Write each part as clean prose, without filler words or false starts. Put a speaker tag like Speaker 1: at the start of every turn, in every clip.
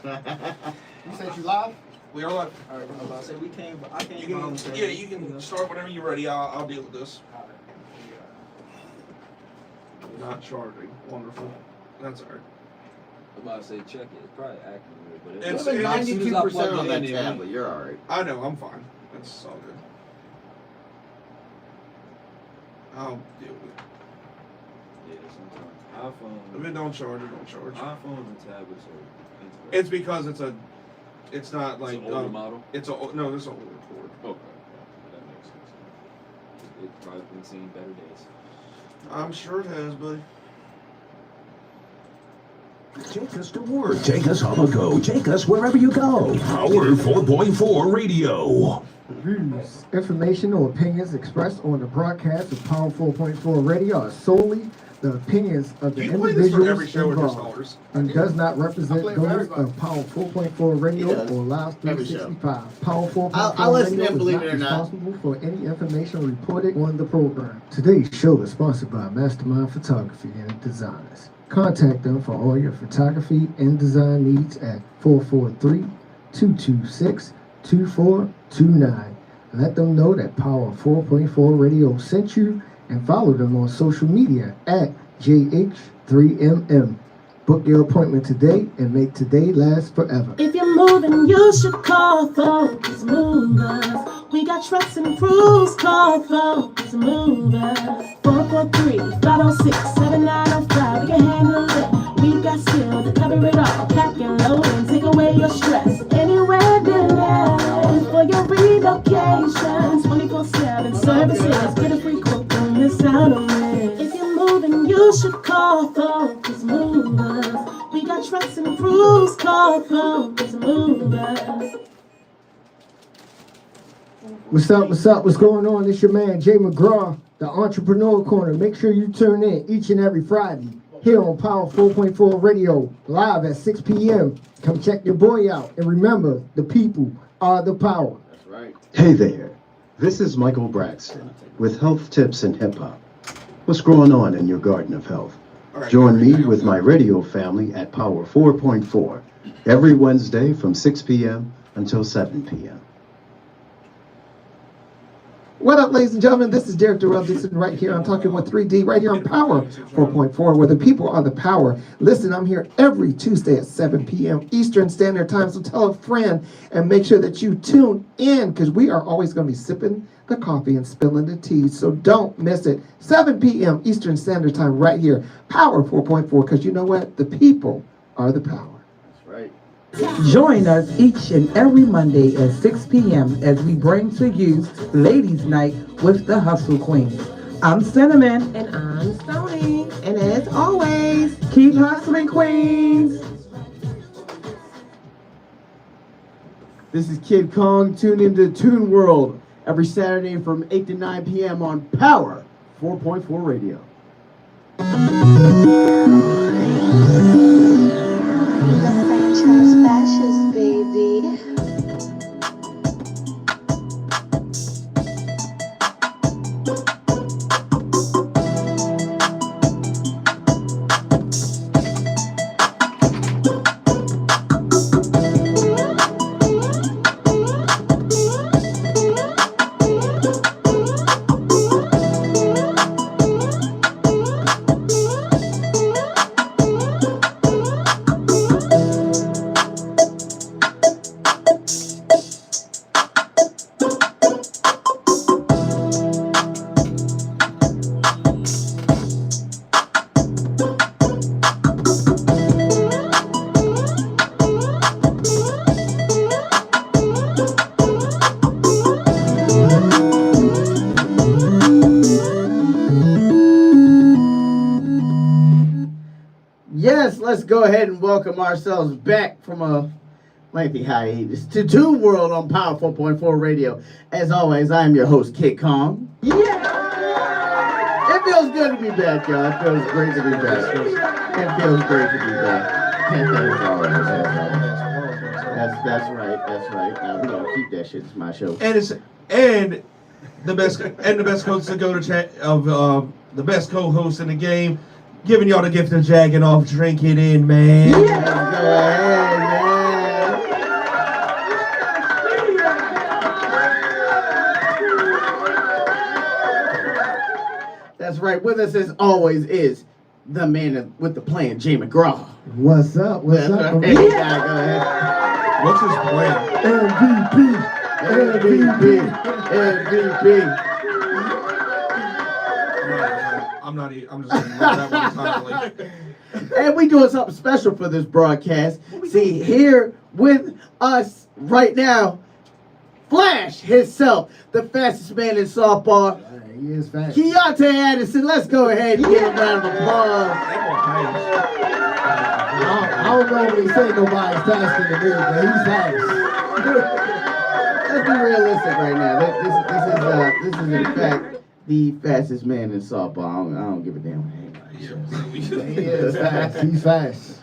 Speaker 1: You said you live?
Speaker 2: We are live.
Speaker 1: All right, I was about to say we came, but I can't.
Speaker 2: You can, yeah, you can start whenever you're ready. I'll deal with this. Not charging. Wonderful. That's all right.
Speaker 3: I'm about to say check it. It's probably active, but
Speaker 2: It's
Speaker 1: You're like
Speaker 3: as soon as I
Speaker 1: 92%
Speaker 3: plug
Speaker 1: on
Speaker 3: it
Speaker 1: that
Speaker 3: in there,
Speaker 1: tablet. You're all right.
Speaker 2: I know. I'm fine. That's all good. I'll deal with it.
Speaker 3: Yeah, sometimes
Speaker 2: If
Speaker 3: iPhone,
Speaker 2: it don't charge, it don't charge.
Speaker 3: iPhones and tablets are interesting.
Speaker 2: It's because it's not like
Speaker 3: It's an older model.
Speaker 2: It's no, this is older cord.
Speaker 3: Okay, that makes sense. It's probably been seen better days.
Speaker 2: I'm sure it has, buddy.
Speaker 4: Take us to work. Take us on the go. Take us wherever you go. Power 4.4 Radio.
Speaker 5: Views, information, or opinions expressed on the broadcast of Power 4.4 Radio are solely the opinions of the
Speaker 2: You can play this for every
Speaker 5: individuals
Speaker 2: show with just
Speaker 5: involved
Speaker 2: ours.
Speaker 5: and does not represent
Speaker 1: play for
Speaker 5: those
Speaker 1: everybody.
Speaker 5: of Power 4.4 Radio
Speaker 1: He does.
Speaker 5: or Live
Speaker 1: Every show.
Speaker 5: 365. Power 4.4
Speaker 1: I'll listen
Speaker 5: Radio
Speaker 1: and believe
Speaker 5: is
Speaker 1: it or
Speaker 5: not
Speaker 1: not.
Speaker 5: responsible for any information reported on the program. Today's show is sponsored by Mastermind Photography and Designers. Contact them for all your photography and design needs at 443-226-2429. Let them know that Power 4.4 Radio sent you and follow them on social media at JH3MM. Book your appointment today and make today last forever.
Speaker 6: If you're moving, you should call Focus Movers. We got trucks and crews, call Focus Movers. 443-506-7905. We can handle it. We got skills to cover it all. Pack and load and take away your stress. Anywhere delivered for your relocation. 24/7 services. Get a free quote, don't miss out on it. If you're moving, you should call Focus Movers. We got trucks and crews, call Focus Movers.
Speaker 5: What's up? What's up? What's going on? It's your man Jay McGraw, the Entrepreneur Corner. Make sure you tune in each and every Friday here on Power 4.4 Radio, live at 6 p.m. Come check your boy out. And remember, the people are the power.
Speaker 1: That's right.
Speaker 7: Hey there, this is Michael Braxton with Health Tips and Hip Hop. What's going on in your garden of health?
Speaker 2: All right,
Speaker 7: Join me
Speaker 2: here we go.
Speaker 7: with my radio family at Power 4.4 every Wednesday from 6 p.m. until 7 p.m.
Speaker 5: What up, ladies and gentlemen? This is Derek Durrell Dixon right here. I'm talking with 3D right here on Power 4.4, where the people are the power. Listen, I'm here every Tuesday at 7 p.m. Eastern Standard Time, so tell a friend and make sure that you tune in because we are always going to be sipping the coffee and spilling the tea, so don't miss it. 7 p.m. Eastern Standard Time right here, Power 4.4, because you know what? The people are the power.
Speaker 1: That's right.
Speaker 8: Join us each and every Monday at 6 p.m. as we bring to you Ladies' Night with the Hustle Queens. I'm Cinnamon.
Speaker 6: And I'm Stony. And as always,
Speaker 8: Keep hustling, Queens.
Speaker 9: This is Kid Kong. Tune into Toon World every Saturday from 8 to 9 p.m. on Power 4.4 Radio.
Speaker 10: Franchise fashions, baby.
Speaker 9: Yes, let's go ahead and welcome ourselves back from a lengthy hiatus to Toon World on Power 4.4 Radio. As always, I am your host, Kid Kong. Yeah! It feels good to be back, y'all. It feels great to be back. It feels great to be back. As always, as always. That's right. Now we're gonna keep that shit. It's my show.
Speaker 2: And the best coach to go to chat of the best co-host in the game, giving y'all the gift of jagging off, drink it in, man.
Speaker 9: Yeah. That's right. With us as always is the man with the plan, Jay McGraw.
Speaker 5: What's up? What's up?
Speaker 9: Hey, go ahead.
Speaker 2: What's his plan?
Speaker 9: MVP.
Speaker 2: I'm just gonna leave that one entirely.
Speaker 9: And we doing something special for this broadcast. See, here with us right now, Flash himself, the fastest man in softball,
Speaker 5: He is fast.
Speaker 9: Keyontay Addison. Let's go ahead and give a round of applause.
Speaker 5: I don't normally say nobody's faster than me, but he's fast.
Speaker 9: Let's be realistic right now. This is in fact the fastest man in softball. I don't give a damn what anybody says.
Speaker 5: He is fast. He's fast.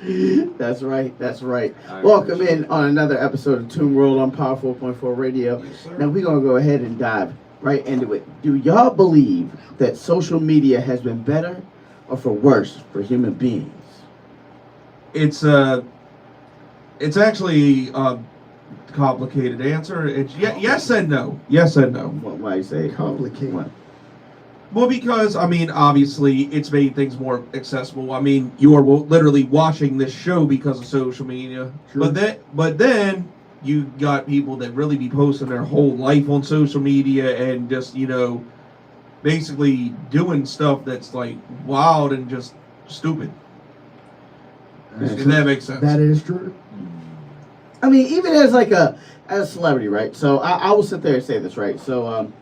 Speaker 9: That's right. That's right. Welcome in on another episode of Toon World on Power 4.4 Radio. Now we're gonna go ahead and dive right into it. Do y'all believe that social media has been better or for worse for human beings?
Speaker 2: It's actually a complicated answer. It's yes and no. Yes and no.
Speaker 9: Why you say it?
Speaker 5: Complicated.
Speaker 9: What?
Speaker 2: Well, because I mean, obviously, it's made things more accessible. I mean, you are literally watching this show because of social media.
Speaker 5: True.
Speaker 2: But then you got people that really be posting their whole life on social media and just basically doing stuff that's like wild and just stupid. If that makes sense.
Speaker 5: That is true.
Speaker 9: I mean, even as a celebrity, right? So I will sit there and say this, right? So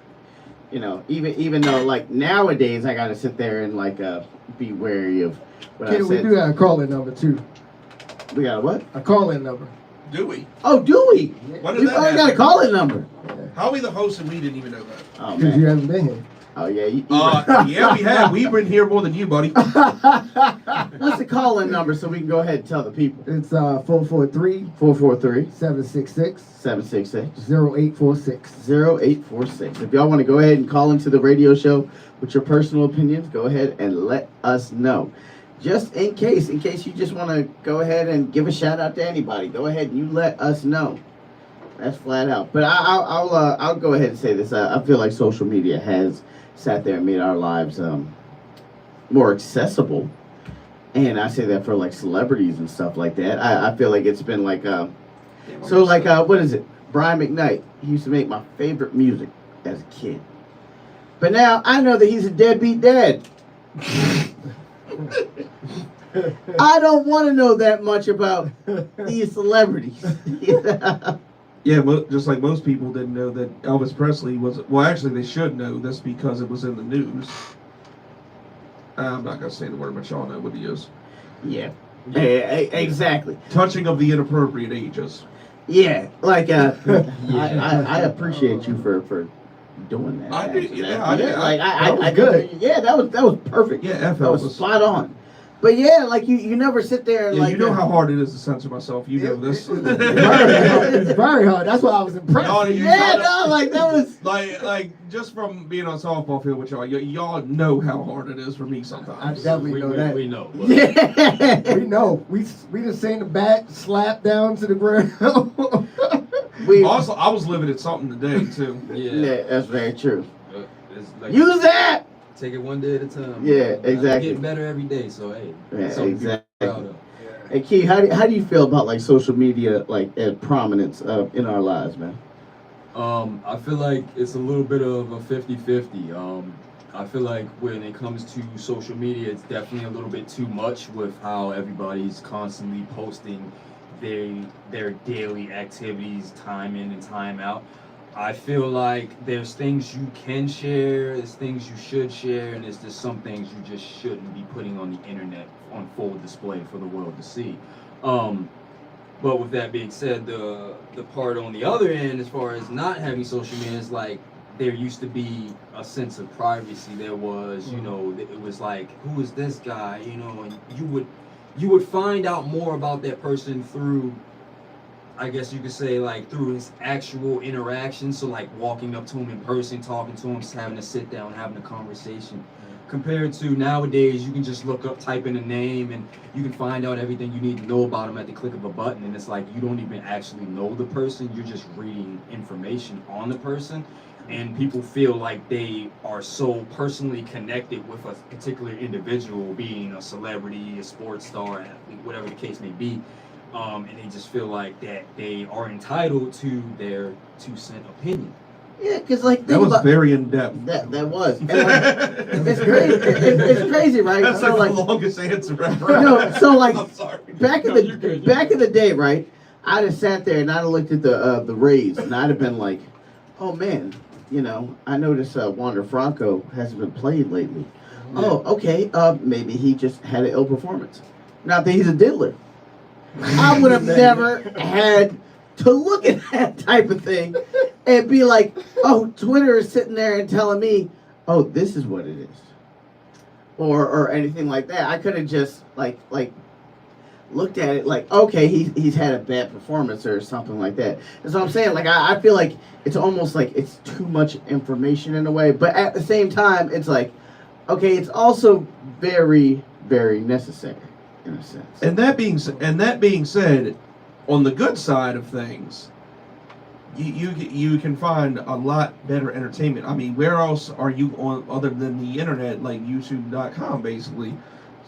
Speaker 9: even though like nowadays I gotta sit there and be wary of what I
Speaker 5: Okay, we
Speaker 9: said.
Speaker 5: do got a call-in number too.
Speaker 9: We got a what?
Speaker 5: A call-in number.
Speaker 2: Do we?
Speaker 9: Oh, do we?
Speaker 2: When did
Speaker 9: We
Speaker 2: that
Speaker 9: already got a
Speaker 2: happen?
Speaker 9: call-in number.
Speaker 2: How are we the host and we didn't even know that?
Speaker 9: Oh
Speaker 5: Because you
Speaker 9: man.
Speaker 5: haven't been here.
Speaker 9: Oh yeah.
Speaker 2: Yeah, we have. We've been here more than you, buddy.
Speaker 9: What's the call-in number so we can go ahead and tell the people?
Speaker 5: It's 443
Speaker 9: 443
Speaker 5: 766
Speaker 9: 766
Speaker 5: 0846.
Speaker 9: 0846. If y'all want to go ahead and call into the radio show with your personal opinions, go ahead and let us know. Just in case you just want to go ahead and give a shout out to anybody, go ahead and you let us know. That's flat out. But I'll go ahead and say this. I feel like social media has sat there and made our lives more accessible, and I say that for like celebrities and stuff like that. I feel like it's been what is it? Brian McKnight. He used to make my favorite music as a kid, but now I know that he's a deadbeat dad. I don't want to know that much about these celebrities.
Speaker 2: Yeah, just like most people didn't know that Elvis Presley was. Well, actually, they should know this because it was in the news. I'm not gonna say the word, but y'all know what he is.
Speaker 9: Yeah, exactly.
Speaker 2: Touching of the inappropriate ages.
Speaker 9: Yeah, I appreciate you for doing that.
Speaker 2: I did. Yeah,
Speaker 9: I did.
Speaker 5: That was good.
Speaker 9: Yeah, that was perfect.
Speaker 2: Yeah, F
Speaker 9: that was
Speaker 2: Elvis.
Speaker 9: spot on. But yeah, you never sit there and
Speaker 2: Yeah, you know how hard it is to censor myself. You know this.
Speaker 5: It's very hard. That's why I was impressed.
Speaker 9: That was
Speaker 2: like just from being on softball field with y'all know how hard it is for me
Speaker 5: I
Speaker 2: sometimes.
Speaker 5: definitely know that.
Speaker 3: We know. But
Speaker 9: yeah.
Speaker 5: We know. We just seen the bat slap down to the ground.
Speaker 2: Also, I was living at something today too.
Speaker 9: Yeah, that's very true.
Speaker 3: It's like,
Speaker 9: Use that.
Speaker 3: take it one day at a time.
Speaker 9: Yeah, exactly.
Speaker 3: Getting better every day, so hey.
Speaker 9: Yeah,
Speaker 3: something to be
Speaker 9: exactly.
Speaker 3: proud of.
Speaker 9: Hey, Key, how do you feel about social media at prominence in our lives, man?
Speaker 3: I feel like it's a little bit of a 50-50. I feel like when it comes to social media, it's definitely a little bit too much with how everybody's constantly posting their daily activities, time in and time out. I feel like there's things you can share, there's things you should share, and there's just some things you just shouldn't be putting on the internet on full display for the world to see. But with that being said, the part on the other end, as far as not having social media, is like there used to be a sense of privacy. There was, it was like, who is this guy? And you would find out more about that person through, I guess you could say, like through his actual interaction. So like walking up to him in person, talking to him, just having to sit down, having a conversation. Compared to nowadays, you can just look up, type in a name, and you can find out everything you need to know about him at the click of a button. And it's like you don't even actually know the person. You're just reading information on the person. and people feel like they are so personally connected with a particular individual, being a celebrity, a sports star, athlete, whatever the case may be, and they just feel like that they are entitled to their 2-cent opinion.
Speaker 9: Yeah, because like
Speaker 2: That was very in depth.
Speaker 9: That was. And, like, it's crazy. It's crazy, right?
Speaker 2: That's
Speaker 9: so
Speaker 2: like
Speaker 9: like
Speaker 2: the longest answer ever.
Speaker 9: no, so like
Speaker 2: I'm sorry.
Speaker 9: back in the day, right? I'd have sat there and I'd have looked at the Rays and I'd have been like, oh man, you know, I noticed Wander Franco hasn't been played lately.
Speaker 3: Yeah.
Speaker 9: Oh, okay. Maybe he just had an ill performance. Not that he's a diddler. I would have never had to look at that type of thing and be like, oh, Twitter is sitting there and telling me, oh, this is what it is. Or anything like that. I could have just like looked at it like, okay, he's had a bad performance or something like that. That's what I'm saying. Like I feel like it's almost like it's too much information in a way. But at the same time, it's like, okay, it's also very, very necessary in a sense.
Speaker 2: And that being said, on the good side of things, you can find a lot better entertainment. I mean, where else are you on other than the internet, like YouTube.com, basically?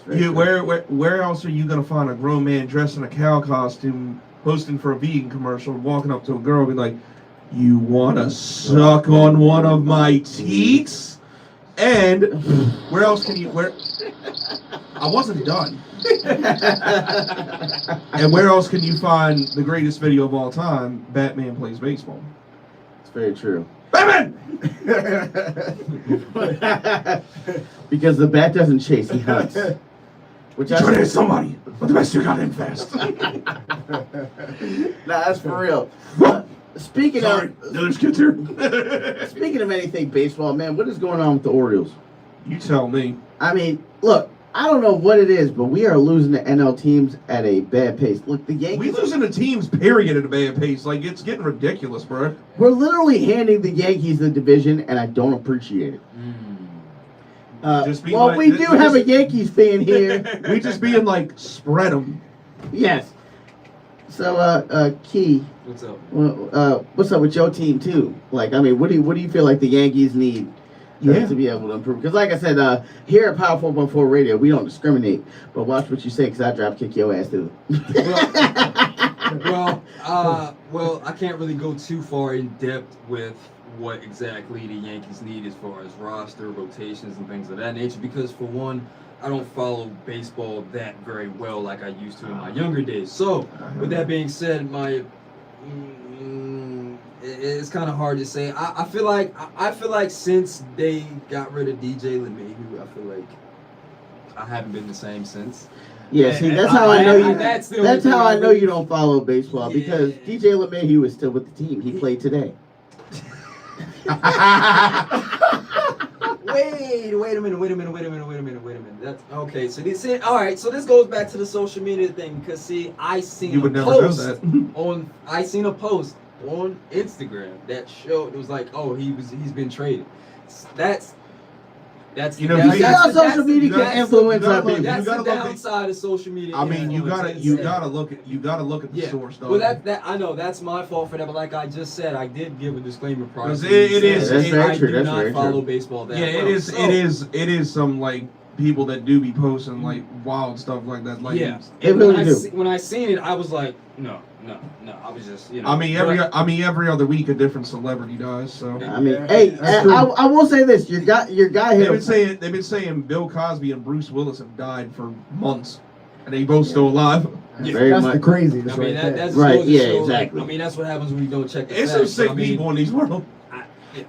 Speaker 2: Where else are you gonna find a grown man dressed in a cow costume, posting for a vegan commercial, walking up to a girl and be like, "You wanna suck on one of my teats?" And where else can you? I wasn't done. And where else can you find the greatest video of all time? Batman plays baseball.
Speaker 9: It's very true.
Speaker 2: Batman!
Speaker 9: Because the bat doesn't chase, he hunts. Which
Speaker 2: You're trying to hit somebody, but the best you got in fast.
Speaker 9: Nah, that's for real. Speaking
Speaker 2: Sorry,
Speaker 9: of
Speaker 2: there's kids here.
Speaker 9: speaking of anything baseball, man, what is going on with the Orioles?
Speaker 2: You tell me.
Speaker 9: I mean, look, I don't know what it is, but we are losing to NL teams at a bad pace. Look, the Yankees.
Speaker 2: We losing to teams, period, at a bad pace. Like, it's getting ridiculous, bro.
Speaker 9: We're literally handing the Yankees the division, and I don't appreciate it.
Speaker 2: Just be
Speaker 9: Well,
Speaker 2: like-
Speaker 9: we do have a Yankees fan here.
Speaker 2: We just being like, spread them.
Speaker 9: Yes. So, Key,
Speaker 3: What's up?
Speaker 9: what's up with your team too? Like, I mean, what do you feel like the Yankees need to be able to improve? Because, like I said, here at Power 4.4 Radio, we don't discriminate. But watch what you say, because I drop kick your ass too.
Speaker 3: Well, I can't really go too far in depth with what exactly the Yankees need as far as roster rotations and things of that nature, because for one, I don't follow baseball that very well like I used to in my younger days. So, with that being said, it's kind of hard to say. I feel like since they got rid of DJ LeMahieu, I feel like I haven't been the same since.
Speaker 9: Yeah, see, that's how I know you.
Speaker 3: That's
Speaker 9: how I know you don't follow baseball, because DJ LeMahieu is still with the team. He played today.
Speaker 3: Wait a minute. That's okay. So all right. So this goes back to the social media thing, because see, I seen a post on Instagram that showed, it was like, oh, he's been traded. That's
Speaker 2: You know,
Speaker 9: You see how social media can influence our people.
Speaker 3: That's the downside of social media.
Speaker 2: I mean, you gotta look at the source, though.
Speaker 3: Well, that I know that's my fault for that, but like I just said, I did give a disclaimer prior.
Speaker 2: It is.
Speaker 9: That's very true.
Speaker 3: I do
Speaker 9: That's
Speaker 3: not
Speaker 9: very
Speaker 3: follow
Speaker 9: true.
Speaker 3: baseball that
Speaker 2: Yeah,
Speaker 3: well.
Speaker 2: it is some like people that do be posting like wild stuff like that. Like,
Speaker 3: yeah,
Speaker 9: They really
Speaker 3: when
Speaker 9: do.
Speaker 3: when I seen it, I was like, no. I was just,
Speaker 2: I mean, every other week a different celebrity dies. So
Speaker 9: I mean, hey, I will say this: your guy hit.
Speaker 2: they've been saying Bill Cosby and Bruce Willis have died for months, and they both still alive.
Speaker 9: Very
Speaker 5: That's
Speaker 9: much.
Speaker 5: the craziest
Speaker 3: I mean,
Speaker 5: right there.
Speaker 3: that's
Speaker 9: Right,
Speaker 3: goes to
Speaker 9: yeah,
Speaker 3: show,
Speaker 9: exactly.
Speaker 3: Like, I mean, that's what happens when you don't check the
Speaker 2: It's
Speaker 3: facts.
Speaker 2: some sick
Speaker 3: I mean,
Speaker 2: people in these world.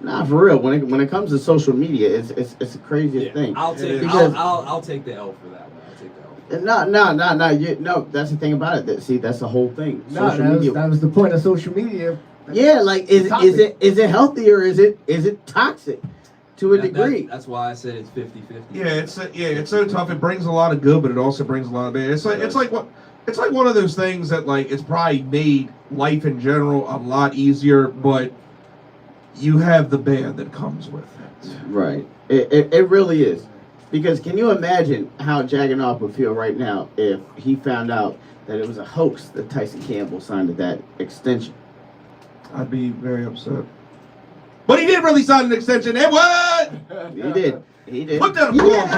Speaker 9: Nah, for real. When it comes to social media, it's the craziest thing.
Speaker 3: I'll take
Speaker 9: Because-
Speaker 3: I'll take the L for that one. I'll take the L.
Speaker 9: No, that's the thing about it. That's the whole thing.
Speaker 5: No, that was the point of social media.
Speaker 9: Yeah, like is it healthy or is it toxic to a degree?
Speaker 3: That's why I said it's 50-50.
Speaker 2: Yeah, it's so tough. It brings a lot of good, but it also brings a lot of bad. It's like one of those things that like it's probably made life in general a lot easier, but you have the bad that comes with it.
Speaker 9: Right. It really is. Because can you imagine how Jagganoff would feel right now if he found out that it was a hoax that Tyson Campbell signed to that extension?
Speaker 2: I'd be very upset. But he did really sign an extension. And what?
Speaker 9: He did. He did.
Speaker 2: Put that applause on.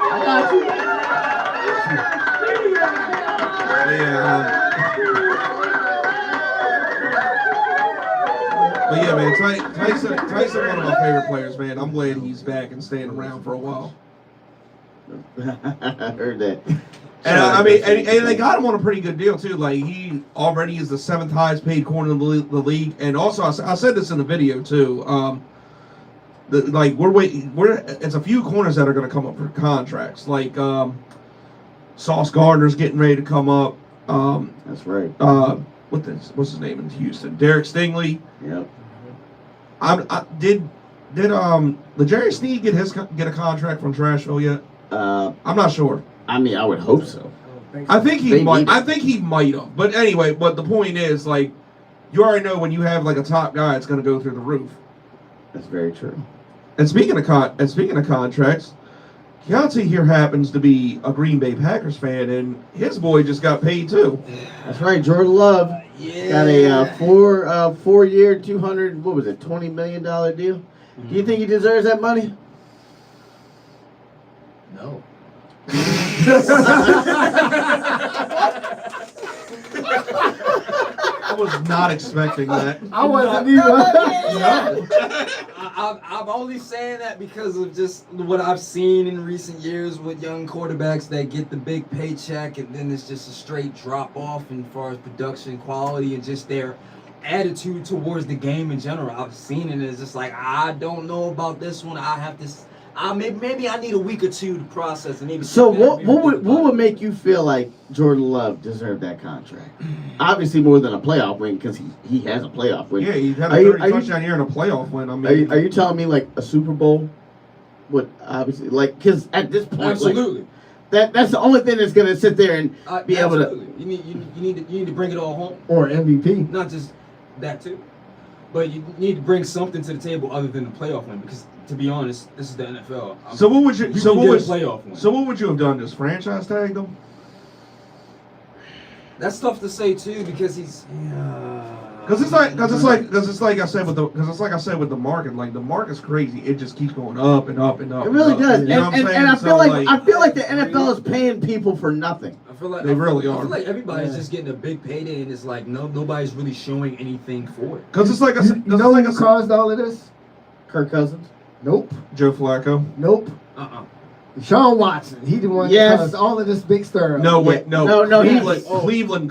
Speaker 9: I got you.
Speaker 2: But yeah, man, Tyson, one of my favorite players, man. I'm glad he's back and staying around for a while.
Speaker 9: I heard that.
Speaker 2: And I mean, and they got him on a pretty good deal too. Like he already is the 7th highest paid corner in the league. And also, I said this in the video too. We're waiting. It's a few corners that are going to come up for contracts. Like Sauce Gardner's getting ready to come up.
Speaker 9: That's right.
Speaker 2: What's his name in Houston? Derek Stingley.
Speaker 9: Yep.
Speaker 2: Did Jerry Sneed get a contract from Trashville yet? I'm not sure.
Speaker 9: I mean, I would hope so.
Speaker 2: I think he might. I think he might have. But anyway, but the point is, like, you already know when you have like a top guy, it's going to go through the roof.
Speaker 9: That's very true.
Speaker 2: And speaking of contracts, Keyontay here happens to be a Green Bay Packers fan, and his boy just got paid too.
Speaker 9: That's right, Jordan Love got a 4-year, $20 million deal. Do you think he deserves that money?
Speaker 3: No.
Speaker 2: I was not expecting that.
Speaker 5: I wasn't either.
Speaker 3: I'm only saying that because of just what I've seen in recent years with young quarterbacks that get the big paycheck and then it's just a straight drop off as far as production quality and just their attitude towards the game in general. I've seen it and it's just like, I don't know about this one. I have to. Maybe I need a week or two to process and maybe.
Speaker 9: So what would make you feel like Jordan Love deserved that contract? Obviously more than a playoff win because he has a playoff win.
Speaker 2: Yeah, he had a 30 touchdown year and a playoff win. I mean,
Speaker 9: are you telling me like a Super Bowl would obviously like because at this point
Speaker 3: absolutely
Speaker 9: that's the only thing that's gonna sit there and be able to.
Speaker 3: You need to bring it all home.
Speaker 5: Or MVP.
Speaker 3: Not just that too, but you need to bring something to the table other than the playoff win because. To be honest, this is the NFL.
Speaker 2: So what would you? So what would you have done? Just franchise tagged him?
Speaker 3: That's tough to say too because he's.
Speaker 2: Because it's like I said with the market. Like the market's crazy. It just keeps going up and up and up.
Speaker 9: It really does.
Speaker 2: You know what I'm saying?
Speaker 9: And I feel like the NFL is paying people for nothing.
Speaker 3: I feel like
Speaker 2: they really are.
Speaker 3: I feel like everybody's just getting a big payday and it's like nobody's really showing anything for it.
Speaker 2: Because it's like
Speaker 5: who caused all of this?
Speaker 9: Kirk Cousins.
Speaker 5: Nope.
Speaker 2: Joe Flacco.
Speaker 5: Nope. Sean Watson. He the one that caused all of this big stir.
Speaker 2: No.
Speaker 3: Cleveland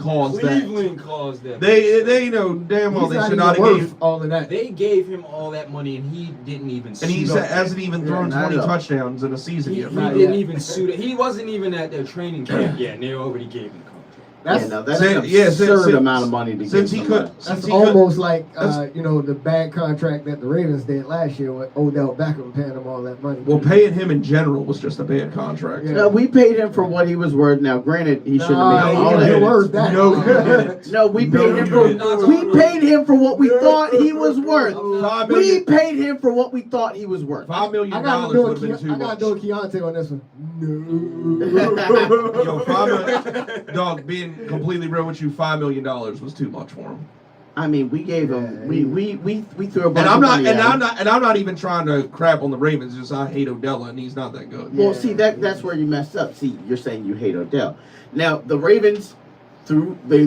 Speaker 2: caused that.
Speaker 3: Cleveland caused that.
Speaker 2: They know damn well they should not have gave
Speaker 5: all of that.
Speaker 3: They gave him all that money and he didn't even.
Speaker 2: And he hasn't even thrown 20 touchdowns in a season yet.
Speaker 3: He didn't even suit it. He wasn't even at their training camp yet, and they already gave him.
Speaker 9: That's an absurd amount of money to give somebody.
Speaker 5: That's almost like the bad contract that the Ravens did last year with Odell Beckham paying him all that money.
Speaker 2: Well, paying him in general was just a bad contract.
Speaker 5: Yeah.
Speaker 9: No, we paid him for what he was worth. Now, granted, he shouldn't have made all that.
Speaker 5: Worth that.
Speaker 9: No, we paid him for what we thought he was worth. We paid him for what we thought he was worth.
Speaker 2: $5 million would have been too much.
Speaker 5: I gotta do a Keyontay on this one. No.
Speaker 2: Yo, dog, being completely real with you, $5 million was too much for him.
Speaker 9: I mean, we gave him we threw a bunch
Speaker 2: of money
Speaker 9: at him.
Speaker 2: I'm not even trying to crap on the Ravens. Just I hate Odell and he's not that good.
Speaker 9: Well, see that's where you messed up. See, you're saying you hate Odell. Now the Ravens threw a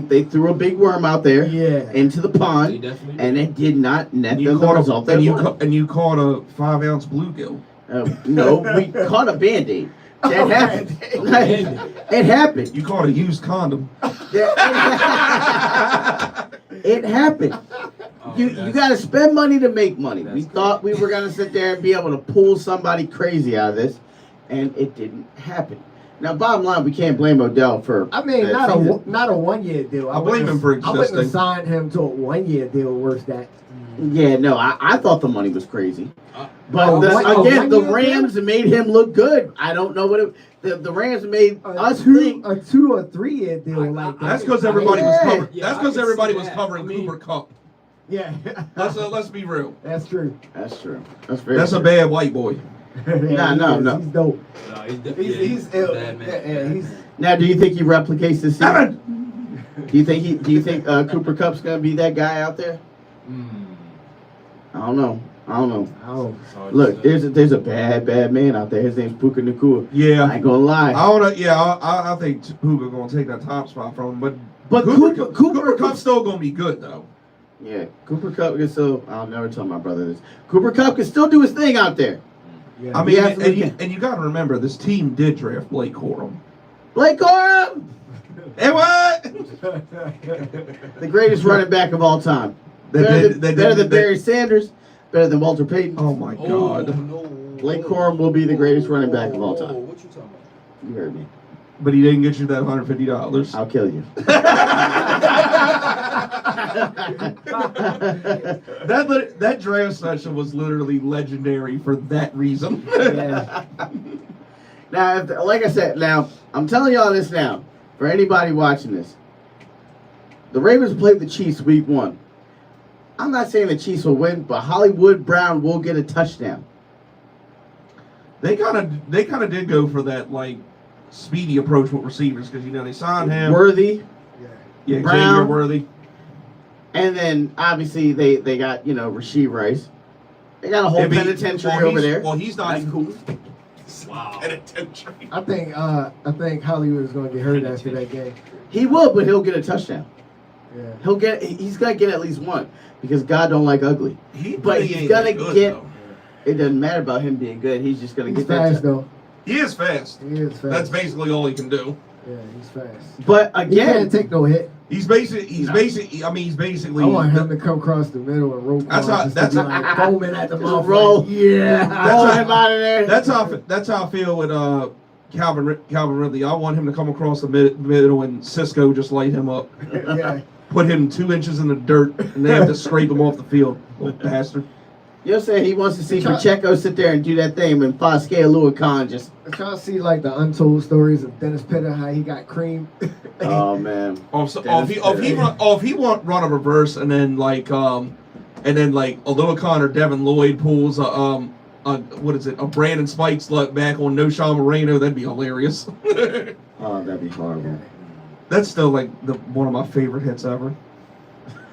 Speaker 9: big worm out there into the pond, and it did not net them the result.
Speaker 2: And you caught a 5-ounce bluegill.
Speaker 9: No, we caught a Band-Aid. That happened. It happened.
Speaker 2: You caught a used condom.
Speaker 9: It happened. You got to spend money to make money. We thought we were going to sit there and be able to pull somebody crazy out of this, and it didn't happen. Now, bottom line, we can't blame Odell for.
Speaker 5: I mean, not a 1-year deal.
Speaker 2: I blame him for existing.
Speaker 5: I wouldn't have signed him to a 1-year deal worse that.
Speaker 9: Yeah, no, I thought the money was crazy. But the Rams made him look good. I don't know what the Rams made us think.
Speaker 5: A 2 or 3-year deal like that.
Speaker 2: That's because everybody was covering. That's because everybody was covering Cooper Kupp.
Speaker 5: Yeah.
Speaker 2: Let's be real.
Speaker 5: That's true.
Speaker 9: That's true.
Speaker 2: That's a bad white boy.
Speaker 9: No.
Speaker 5: He's dope.
Speaker 3: No,
Speaker 5: He's
Speaker 3: bad man.
Speaker 9: Now, do you think he replicates this season? Do you think Cooper Kupp's gonna be that guy out there? I don't know.
Speaker 5: Oh,
Speaker 9: Look, there's a bad man out there. His name's Puka Nacua.
Speaker 2: Yeah.
Speaker 9: I ain't gonna lie.
Speaker 2: I don't know. Yeah, I think Puka gonna take that top spot from him,
Speaker 9: But
Speaker 2: Cooper Cup's still gonna be good though.
Speaker 9: Yeah, Cooper Cup can still. I'll never tell my brother this. Cooper Cup can still do his thing out there.
Speaker 5: yeah.
Speaker 2: I mean,
Speaker 9: Yeah,
Speaker 2: and you got to remember, this team did draft Blake Corum.
Speaker 9: Blake Corum,
Speaker 2: Hey, what?
Speaker 9: the greatest running back of all time. Better than Barry Sanders. Better than Walter Payton.
Speaker 2: Oh my God!
Speaker 9: Blake Corum will be the greatest running back of all time.
Speaker 3: What you talking about?
Speaker 9: You heard me.
Speaker 2: But he didn't get you that $150.
Speaker 9: I'll kill you.
Speaker 2: That draft session was literally legendary for that reason.
Speaker 5: Yeah.
Speaker 9: Now, like I said, now I'm telling y'all this now. For anybody watching this, the Ravens played the Chiefs week 1. I'm not saying the Chiefs will win, but Hollywood Brown will get a touchdown.
Speaker 2: They kind of did go for that like speedy approach with receivers because they signed him.
Speaker 9: Worthy,
Speaker 2: Yeah,
Speaker 9: Brown.
Speaker 2: Xavier Worthy.
Speaker 9: and then obviously they got Rasheed Rice. They got a whole penitentiary over there.
Speaker 2: Well, he's not
Speaker 9: That's
Speaker 2: even
Speaker 9: cool.
Speaker 3: Wow.
Speaker 2: penitentiary.
Speaker 5: I think Hollywood is going to get hurt after that game.
Speaker 9: He will, but he'll get a touchdown.
Speaker 5: Yeah.
Speaker 9: He's gonna get at least one because God don't like ugly. But
Speaker 2: really
Speaker 9: he's
Speaker 2: ain't
Speaker 9: gonna
Speaker 2: that good,
Speaker 9: get.
Speaker 2: though.
Speaker 9: It doesn't matter about him being good. He's just gonna
Speaker 5: He's
Speaker 9: get that.
Speaker 5: fast though.
Speaker 2: He is fast.
Speaker 5: He is fast.
Speaker 2: That's basically all he can do.
Speaker 5: Yeah, he's fast.
Speaker 9: But
Speaker 5: He
Speaker 9: again,
Speaker 5: can't take no hit.
Speaker 2: He's basically. I mean, he's basically.
Speaker 5: I want him to come across the middle and roll.
Speaker 2: That's how-
Speaker 5: That's
Speaker 2: that's
Speaker 5: like foaming at the mouth.
Speaker 9: roll.
Speaker 5: Like, yeah.
Speaker 9: roll him out of there.
Speaker 2: That's how I feel with Calvin Ridley. I want him to come across the middle and Cisco just light him up.
Speaker 5: Yeah.
Speaker 2: Put him 2 inches in the dirt and they have to scrape him off the field. Little bastard.
Speaker 9: You're saying he wants to see Pacheco sit there and do that thing when Pascal Louis Khan just.
Speaker 5: I'm trying to see like the untold stories of Dennis Pitta, how he got creamed.
Speaker 9: Oh man.
Speaker 2: If he want run a reverse and then like a Louis Khan or Devin Lloyd pulls a Brandon Spikes look back on No Sean Moreno, that'd be hilarious.
Speaker 9: Oh, that'd be horrible.
Speaker 2: That's still like one of my favorite hits ever.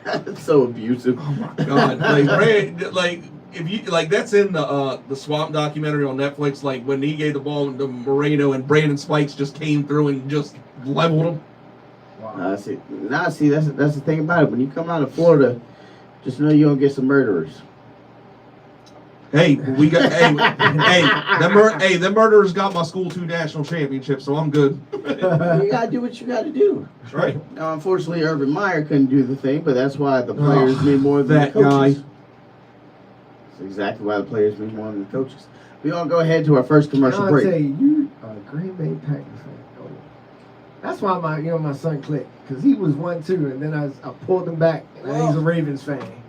Speaker 9: It's so abusive.
Speaker 2: Oh my God! If you that's in the Swamp documentary on Netflix. Like when he gave the ball to Moreno and Brandon Spikes just came through and just leveled him.
Speaker 9: Wow. See, that's the thing about it. When you come out of Florida, just know you're gonna get some murderers.
Speaker 2: Hey, we got them murderers got my school 2 national championships, so I'm good.
Speaker 9: You gotta do what you gotta do.
Speaker 2: That's right.
Speaker 9: Now, unfortunately, Urban Meyer couldn't do the thing, but that's why the players mean more than
Speaker 2: that
Speaker 9: the coaches.
Speaker 2: guy.
Speaker 9: That's exactly why the players mean more than the coaches. We're gonna go ahead to our first commercial
Speaker 5: I'll
Speaker 9: break.
Speaker 5: tell you a Green Bay Packers fan. Oh. That's why my son clicked, because he was 1-2, and then I pulled him back, and now he's a Ravens fan.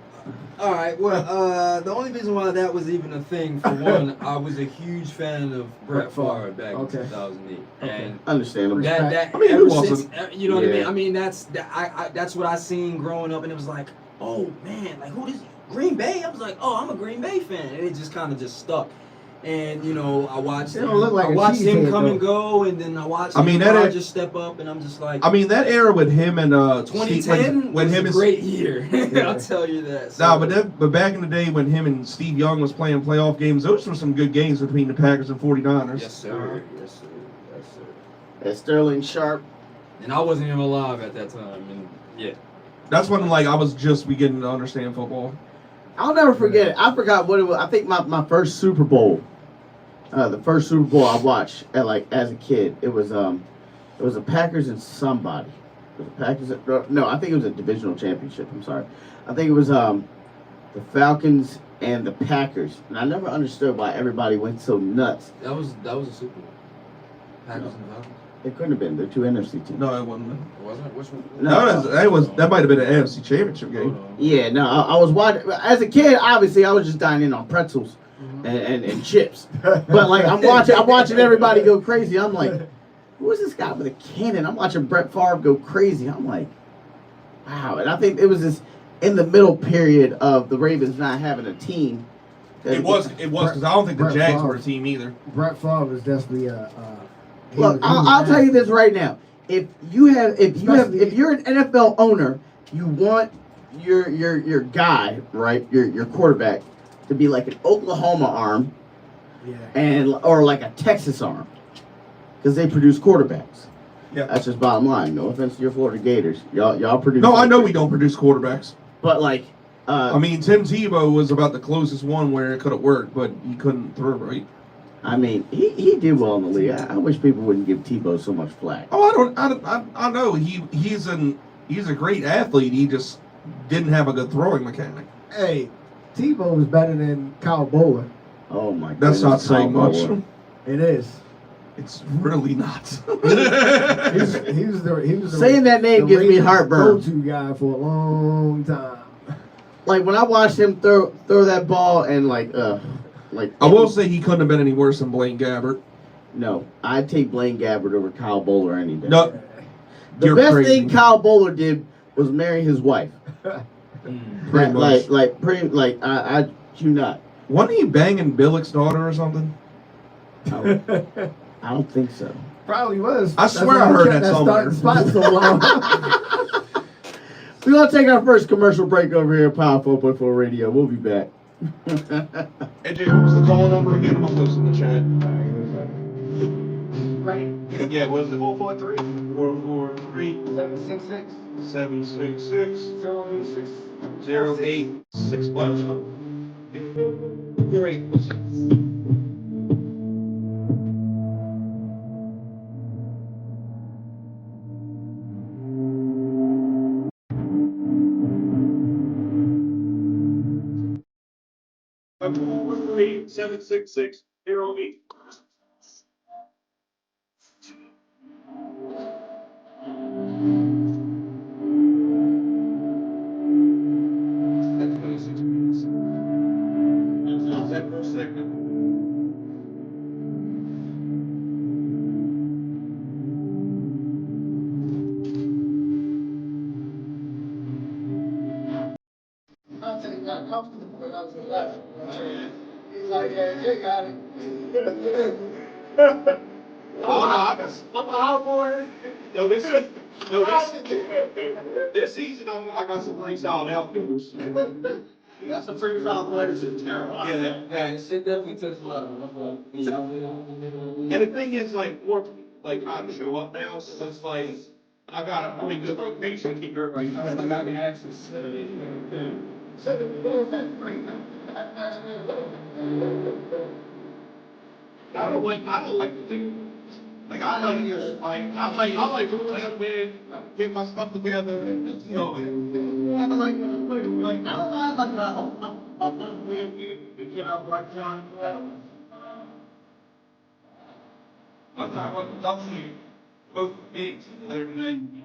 Speaker 3: All right. Well, the only reason why that was even a thing, for one, I was a huge fan of Brett Favre back in 2008, and
Speaker 9: Understandable.
Speaker 2: I mean,
Speaker 3: ever
Speaker 2: who
Speaker 3: since,
Speaker 2: wasn't?
Speaker 3: you know what I mean?
Speaker 9: Yeah.
Speaker 3: I mean that's what I seen growing up, and it was like, oh man, like who is Green Bay? I was like, oh, I'm a Green Bay fan, and it just kind of just stuck. And I watched
Speaker 5: They don't look like
Speaker 3: I
Speaker 5: a
Speaker 3: watched him
Speaker 5: cheesehead,
Speaker 3: come
Speaker 5: though.
Speaker 3: and go, and then I watched
Speaker 2: I mean,
Speaker 3: Rodgers step up, and I'm just like,
Speaker 2: I mean, that era with him and
Speaker 3: 2010
Speaker 2: when
Speaker 3: was
Speaker 2: him
Speaker 3: a
Speaker 2: and
Speaker 3: great year. I'll tell you that.
Speaker 2: Nah, but back in the day when him and Steve Young was playing playoff games, those were some good games between the Packers and 49ers.
Speaker 3: Yes, sir. Yes, sir. Yes, sir.
Speaker 9: That's Sterling Sharp.
Speaker 3: And I wasn't even alive at that time, and yeah.
Speaker 2: That's when I was just beginning to understand football.
Speaker 9: I'll never forget it. I forgot what it was. I think my first Super Bowl. The first Super Bowl I watched as a kid, it was the Packers and somebody. It was the Packers. No, I think it was a divisional championship. I'm sorry. I think it was the Falcons and the Packers, and I never understood why everybody went so nuts.
Speaker 3: That was a Super Bowl. Packers and Falcons.
Speaker 9: It couldn't have been. They're 2 NFC teams.
Speaker 2: No, it wasn't.
Speaker 3: Wasn't it? Which one?
Speaker 2: That might have been an AFC championship game.
Speaker 9: Yeah, no, I was watching as a kid. Obviously, I was just dining on pretzels and chips. But like I'm watching everybody go crazy. I'm like, who is this guy with a cannon? I'm watching Brett Favre go crazy. I'm like, wow. And I think it was this in the middle period of the Ravens not having a team.
Speaker 2: It was because I don't think the Jags were a team either.
Speaker 5: Brett Favre was definitely
Speaker 9: Look, I'll tell you this right now. If you're an NFL owner, you want your guy, right? Your quarterback to be like an Oklahoma arm, or like a Texas arm, because they produce quarterbacks.
Speaker 2: Yeah.
Speaker 9: That's just bottom line. No offense to your Florida Gators, y'all produce.
Speaker 2: No, I know we don't produce quarterbacks.
Speaker 9: But like,
Speaker 2: I mean, Tim Tebow was about the closest one where it could have worked, but he couldn't throw right.
Speaker 9: I mean, he did well in the league. I wish people wouldn't give Tebow so much flack.
Speaker 2: Oh, I know he's a great athlete. He just didn't have a good throwing mechanic.
Speaker 5: Hey, Tebow was better than Kyle Bowler.
Speaker 9: Oh my god.
Speaker 2: That's not saying much.
Speaker 5: It is.
Speaker 2: It's really not.
Speaker 5: He was the
Speaker 9: Saying that name gives me heartburn.
Speaker 5: Go-to guy for a long time.
Speaker 9: Like when I watched him throw that ball and like
Speaker 2: I will say he couldn't have been any worse than Blaine Gabbert.
Speaker 9: No, I'd take Blaine Gabbert over Kyle Bowler any day.
Speaker 2: No,
Speaker 9: the
Speaker 2: you're
Speaker 9: best
Speaker 2: crazy.
Speaker 9: thing Kyle Bowler did was marry his wife.
Speaker 2: Pretty much.
Speaker 9: I do not.
Speaker 2: Wasn't he banging Billick's daughter or something?
Speaker 9: I don't think so.
Speaker 5: Probably was.
Speaker 2: I swear I heard that somewhere.
Speaker 5: Spot so long.
Speaker 9: We're going to take our first commercial break over here at Power 4.4 Radio. We'll be back.
Speaker 2: Hey, Jay, what's the call number again? I'm going to post in the chat.
Speaker 10: Right.
Speaker 2: Yeah, what is it? 443? 443 766 766 0861. Great.
Speaker 11: Three 766 08.
Speaker 5: He's like, yeah, Jay got it.
Speaker 11: This season, I got some freestyle outdoors.
Speaker 9: You got some freestyle players in town.
Speaker 11: Yeah,
Speaker 1: Shit definitely took a lot.
Speaker 11: and the thing is, like, more like I show up now, so it's like I got a pretty good rotation to keep everybody. I got access. I don't like to do. Like I like playing with, get my stuff together, and you know. I like I'm not going to talk to you. Both big, everything.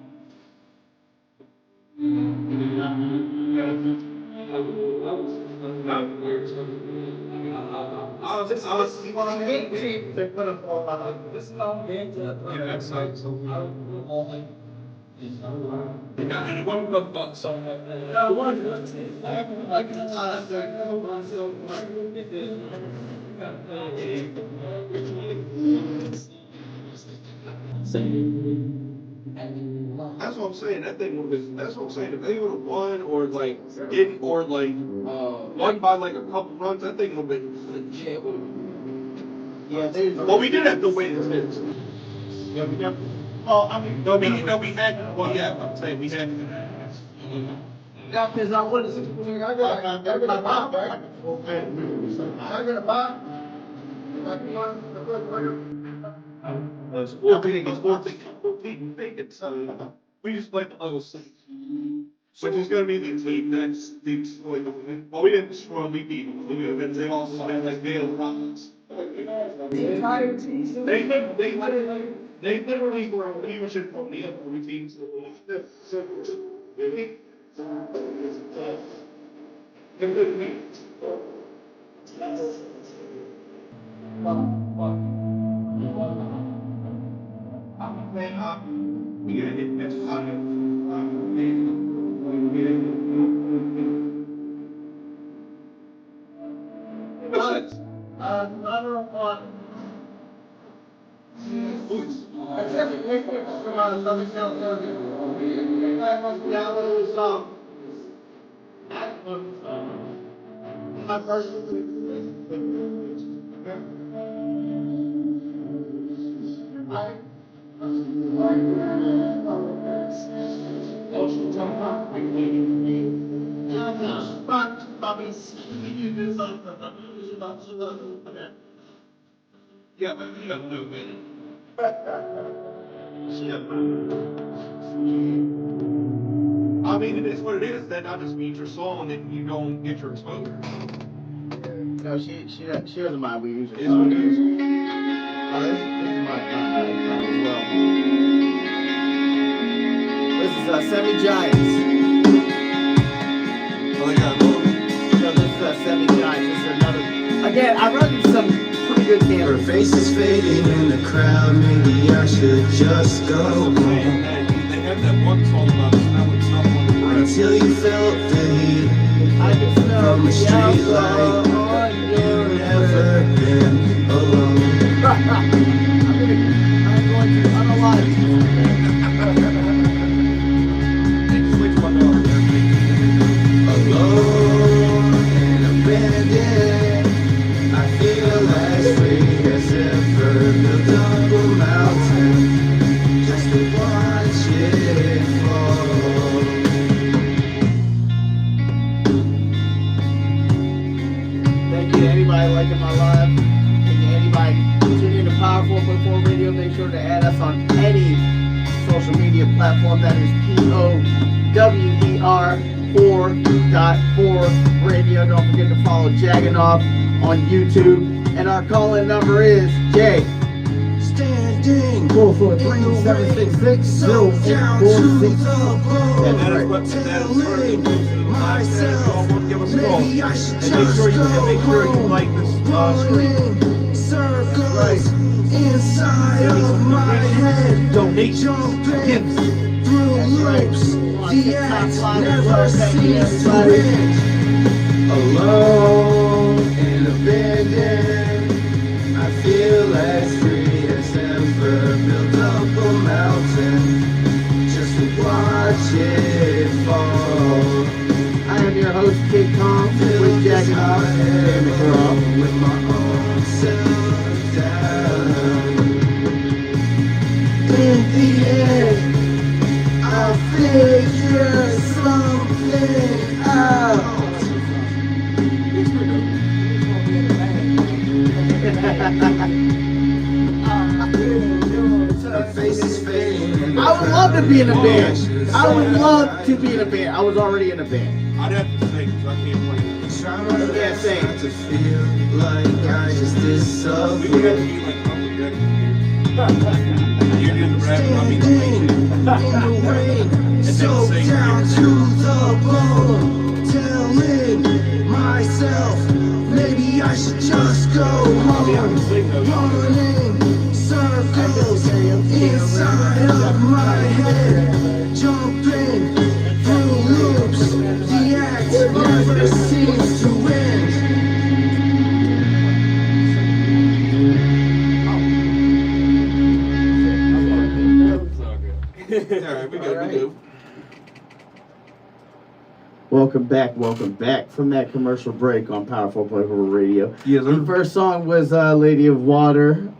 Speaker 11: That's what I'm saying. That thing would have. That's what I'm saying. If they would have won or like didn't or like won by like a couple runs, that thing would have been. Yeah, it would have.
Speaker 9: Yeah,
Speaker 11: Well, we did have to win. Yeah, we have. Well, I mean, no, we had. Well, yeah, I'm saying we had.
Speaker 9: Yeah, because I wanted to. I got a bomb, right? I got a bomb.
Speaker 11: It's 14 it's we just played the level 6. Which is going to be the team that's destroyed the win. Well, we didn't destroy, we beat them. They also had like Dale Rollins. They literally were leadership from the other 3 teams. Yeah, but you don't know it. I mean, it is what it is. That just means your song and you don't get your exposure.
Speaker 9: No, she doesn't mind. We use it.
Speaker 11: It is what it is.
Speaker 9: This is my song as well. This is Semi-Giants.
Speaker 11: Oh, they got another one.
Speaker 9: No, this is Semi-Giants. This is another. Again, I run into some pretty good
Speaker 12: Her
Speaker 9: cameras.
Speaker 12: face is fading in the crowd. Maybe I should just go home
Speaker 11: They have that one song about smelling stuff on the breath.
Speaker 12: until you felt the heat
Speaker 9: I can smell
Speaker 12: from a
Speaker 9: the
Speaker 12: street
Speaker 9: alcohol
Speaker 12: light.
Speaker 9: on your
Speaker 12: You've never been alone.
Speaker 9: I'm going to unalive you.
Speaker 11: They switch one up.
Speaker 12: Alone and abandoned, I feel as free as ever. Built up a mountain just to watch it fall.
Speaker 9: Thank you to anybody liking my live. Thank you to anybody tuning in to Power 4.4 Radio. Make sure to add us on any social media platform. That is POWER 4.4 Radio. Don't forget to follow Jagganoff on YouTube. And our call-in number is Jay.
Speaker 12: Standing
Speaker 8: 443-766-0846.
Speaker 11: And that is what that is myself. Give us a call. And make sure you like this stream.
Speaker 12: Circles inside of my head.
Speaker 11: Donations, gifts.
Speaker 12: Through loops, the act never seems to end. Alone and abandoned, I feel as free as ever. Built up a mountain just to watch it fall.
Speaker 9: I am your host, Kid Kong, with Jagganoff and McGraw.
Speaker 12: With my own self down. In the end, I'll figure something out. Her face is fading.
Speaker 9: I would love to be in a band. I would love to be in a band. I was already in a band.
Speaker 11: I'd have to sing because I can't play this.
Speaker 9: Yeah, same.
Speaker 12: To feel like I just did
Speaker 11: We would have to
Speaker 12: something.
Speaker 11: be like public You're doing the rap, and I'll be the
Speaker 12: Standing
Speaker 11: main.
Speaker 12: in the rain,
Speaker 11: then
Speaker 12: so
Speaker 11: sing
Speaker 12: down
Speaker 11: here.
Speaker 12: to the bone. Telling myself maybe I should just go home. Running circles inside of my head, jumping through loops. The act never seems to end.
Speaker 11: Alright, we good.
Speaker 9: Welcome back from that commercial break on Power 4.4 Radio.
Speaker 2: Yes,
Speaker 9: The first song was Lady of Water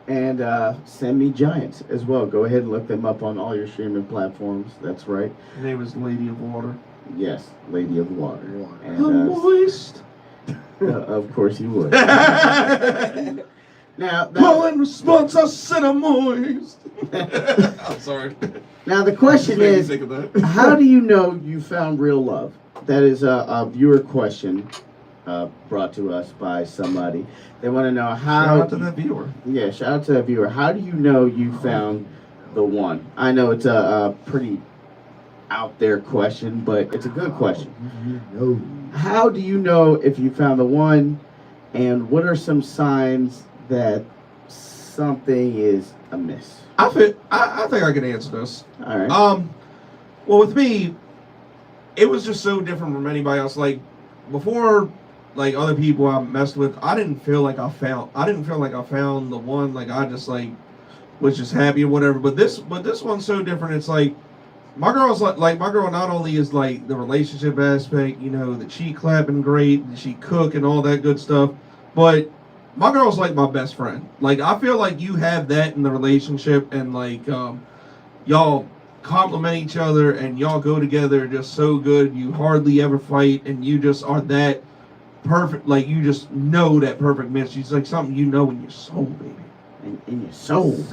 Speaker 9: and Semi-Giants as well. Go ahead and look them up on all your streaming platforms. That's right.
Speaker 2: Her name is Lady of Water.
Speaker 9: Yes, Lady of Water. And,
Speaker 2: I'm moist.
Speaker 9: of course you would. Now,
Speaker 2: Call in response, I said I'm moist. I'm sorry.
Speaker 9: now the question
Speaker 11: Make me
Speaker 9: is,
Speaker 11: think of that.
Speaker 9: how do you know you found real love? That is a viewer question brought to us by somebody. They want to know how.
Speaker 2: Shout out to that viewer.
Speaker 9: Yeah, shout out to that viewer. How do you know you found the one? I know it's a pretty out there question, but it's a good question. How do you know if you found the one, and what are some signs that something is amiss?
Speaker 2: I think I can answer this.
Speaker 9: All right.
Speaker 2: Well, with me, it was just so different from anybody else. Like before, like other people I messed with, I didn't feel like I found the one. Like I just like was just happy or whatever. But this one's so different. It's like my girl's like my girl not only is like the relationship aspect, you know, the cheek clapping great, she cook and all that good stuff, but my girl's like my best friend. Like I feel like you have that in the relationship, and like y'all compliment each other and y'all go together just so good. You hardly ever fight, and you just are that perfect. Like you just know that perfect match. She's like something you know in your soul, baby.
Speaker 9: In your soul.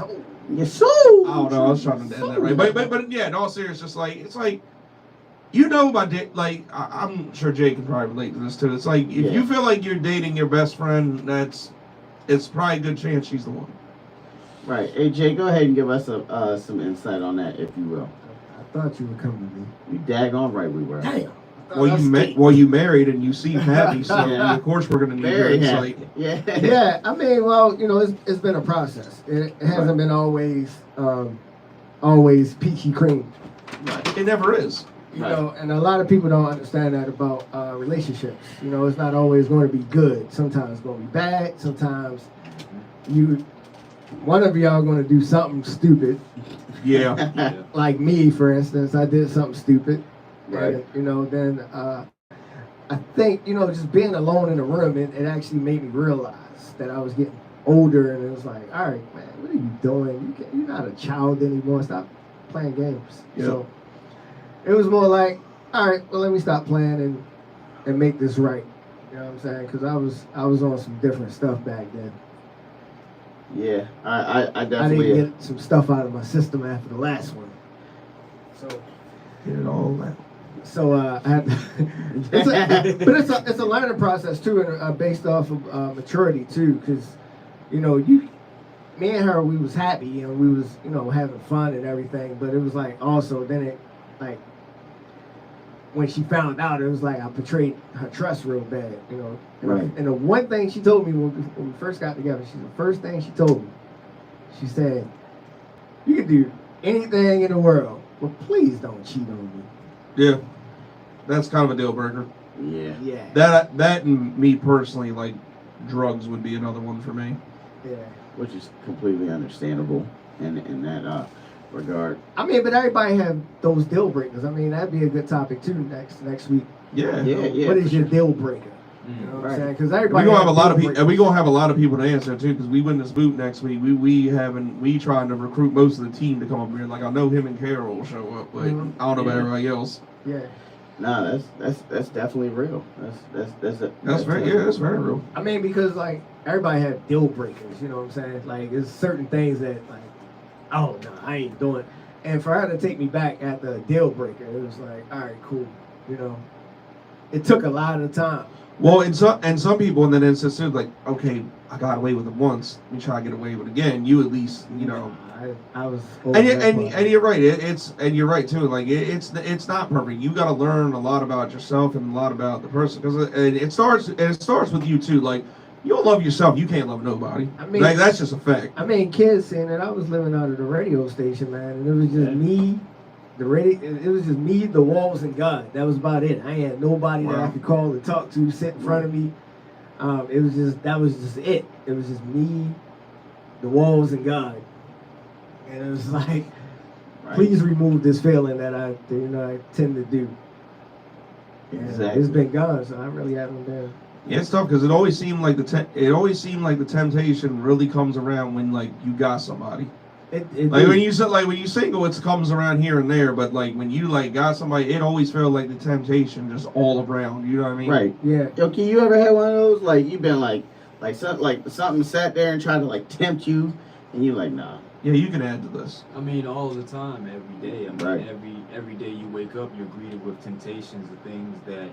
Speaker 9: Your soul.
Speaker 2: I don't know. I was trying to end that right, but yeah. In all seriousness, like it's like you know my like I'm sure Jay can probably relate to this too. It's like if you feel like you're dating your best friend, it's probably a good chance she's the one.
Speaker 9: Right. Hey Jay, go ahead and give us some insight on that, if you will.
Speaker 5: I thought you were coming to me.
Speaker 9: You daggone right we were.
Speaker 5: Damn.
Speaker 2: Well, you married and you seem happy, so of course we're gonna need your insight.
Speaker 9: Yeah.
Speaker 5: Yeah, I mean, well, you know, it's been a process. It hasn't been always peachy cream.
Speaker 2: Right. It never is.
Speaker 5: You know, and a lot of people don't understand that about relationships. You know, it's not always going to be good. Sometimes it's going to be bad. Sometimes one of y'all going to do something stupid.
Speaker 2: Yeah.
Speaker 5: Like me, for instance, I did something stupid.
Speaker 9: Right.
Speaker 5: And, you know, then I think, you know, just being alone in the room, it actually made me realize that I was getting older, and it was like, all right, man, what are you doing? You're not a child anymore. Stop playing games.
Speaker 2: Yeah.
Speaker 5: So it was more like, all right, well, let me stop playing and make this right. You know what I'm saying? Because I was on some different stuff back then.
Speaker 9: Yeah, I definitely.
Speaker 5: I didn't get some stuff out of my system after the last one. So
Speaker 2: get it all out.
Speaker 5: So I had it's a learning process too, and based off of maturity too, because you know me and her, we was happy and we was, you know, having fun and everything, but it was like also then it like when she found out, it was like I betrayed her trust real bad, you know.
Speaker 9: Right.
Speaker 5: And the one thing she told me when we first got together, the first thing she told me, she said, "You can do anything in the world, but please don't cheat on me."
Speaker 2: Yeah, that's kind of a deal breaker.
Speaker 9: Yeah.
Speaker 5: Yeah.
Speaker 2: That and me personally, like drugs would be another one for me.
Speaker 5: Yeah.
Speaker 9: Which is completely understandable in that regard.
Speaker 5: I mean, but everybody have those deal breakers. I mean, that'd be a good topic too next week.
Speaker 2: Yeah.
Speaker 9: Yeah.
Speaker 5: What is your deal breaker? You know what I'm saying? Because
Speaker 2: We
Speaker 5: everybody
Speaker 2: gonna have a lot of
Speaker 5: deal
Speaker 2: people, and we gonna have a lot of people to answer too. Because we win this boot next week. We trying to recruit most of the team to come up here. Like I know him and Carol will show up, but I don't know about everybody else.
Speaker 5: Yeah.
Speaker 9: Nah, that's definitely real. That's
Speaker 2: very real.
Speaker 5: I mean, because like everybody have deal breakers. You know what I'm saying? Like there's certain things that like, oh no, I ain't doing. And for her to take me back at the deal breaker, it was like, all right, cool. You know, it took a lot of time.
Speaker 2: Well, and some people in that instance too, like, okay, I got away with it once. Let me try to get away with it again. You at least, you know.
Speaker 5: I was.
Speaker 2: And you're right. And you're right too. Like it's not perfect. You got to learn a lot about yourself and a lot about the person, because it starts with you too. Like you don't love yourself, you can't love nobody. I mean, like that's just a fact.
Speaker 5: I mean, kids saying that I was living out of the radio station, man, and it was just me. The radio, it was just me, the walls, and God. That was about it. I had nobody that I could call and talk to, sit in front of me. That was just it. It was just me, the walls, and God. And it was like, please remove this feeling that I tend to do.
Speaker 9: Exactly.
Speaker 5: It's been gone, so I really haven't been.
Speaker 2: Yeah, it's tough because it always seemed like the temptation really comes around when like you got somebody. When you single, it comes around here and there, but like when you like got somebody, it always felt like the temptation just all around. You know what I mean?
Speaker 9: Right.
Speaker 5: Yeah.
Speaker 9: Yo, can you ever have one of those like you've been like something sat there and tried to like tempt you, and you like nah.
Speaker 2: Yeah, you can add to this.
Speaker 3: I mean, all the time, every day. I mean,
Speaker 9: right.
Speaker 3: every day you wake up, you're greeted with temptations of things that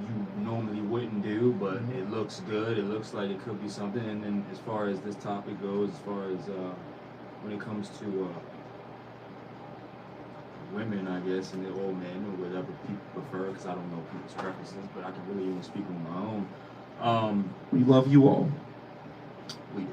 Speaker 3: you normally wouldn't do, but it looks good. It looks like it could be something. And then as far as this topic goes, as far as when it comes to women, I guess, and or men, or whatever people prefer, because I don't know people's preferences, but I can really even speak on my own.
Speaker 2: We love you all.
Speaker 3: We do.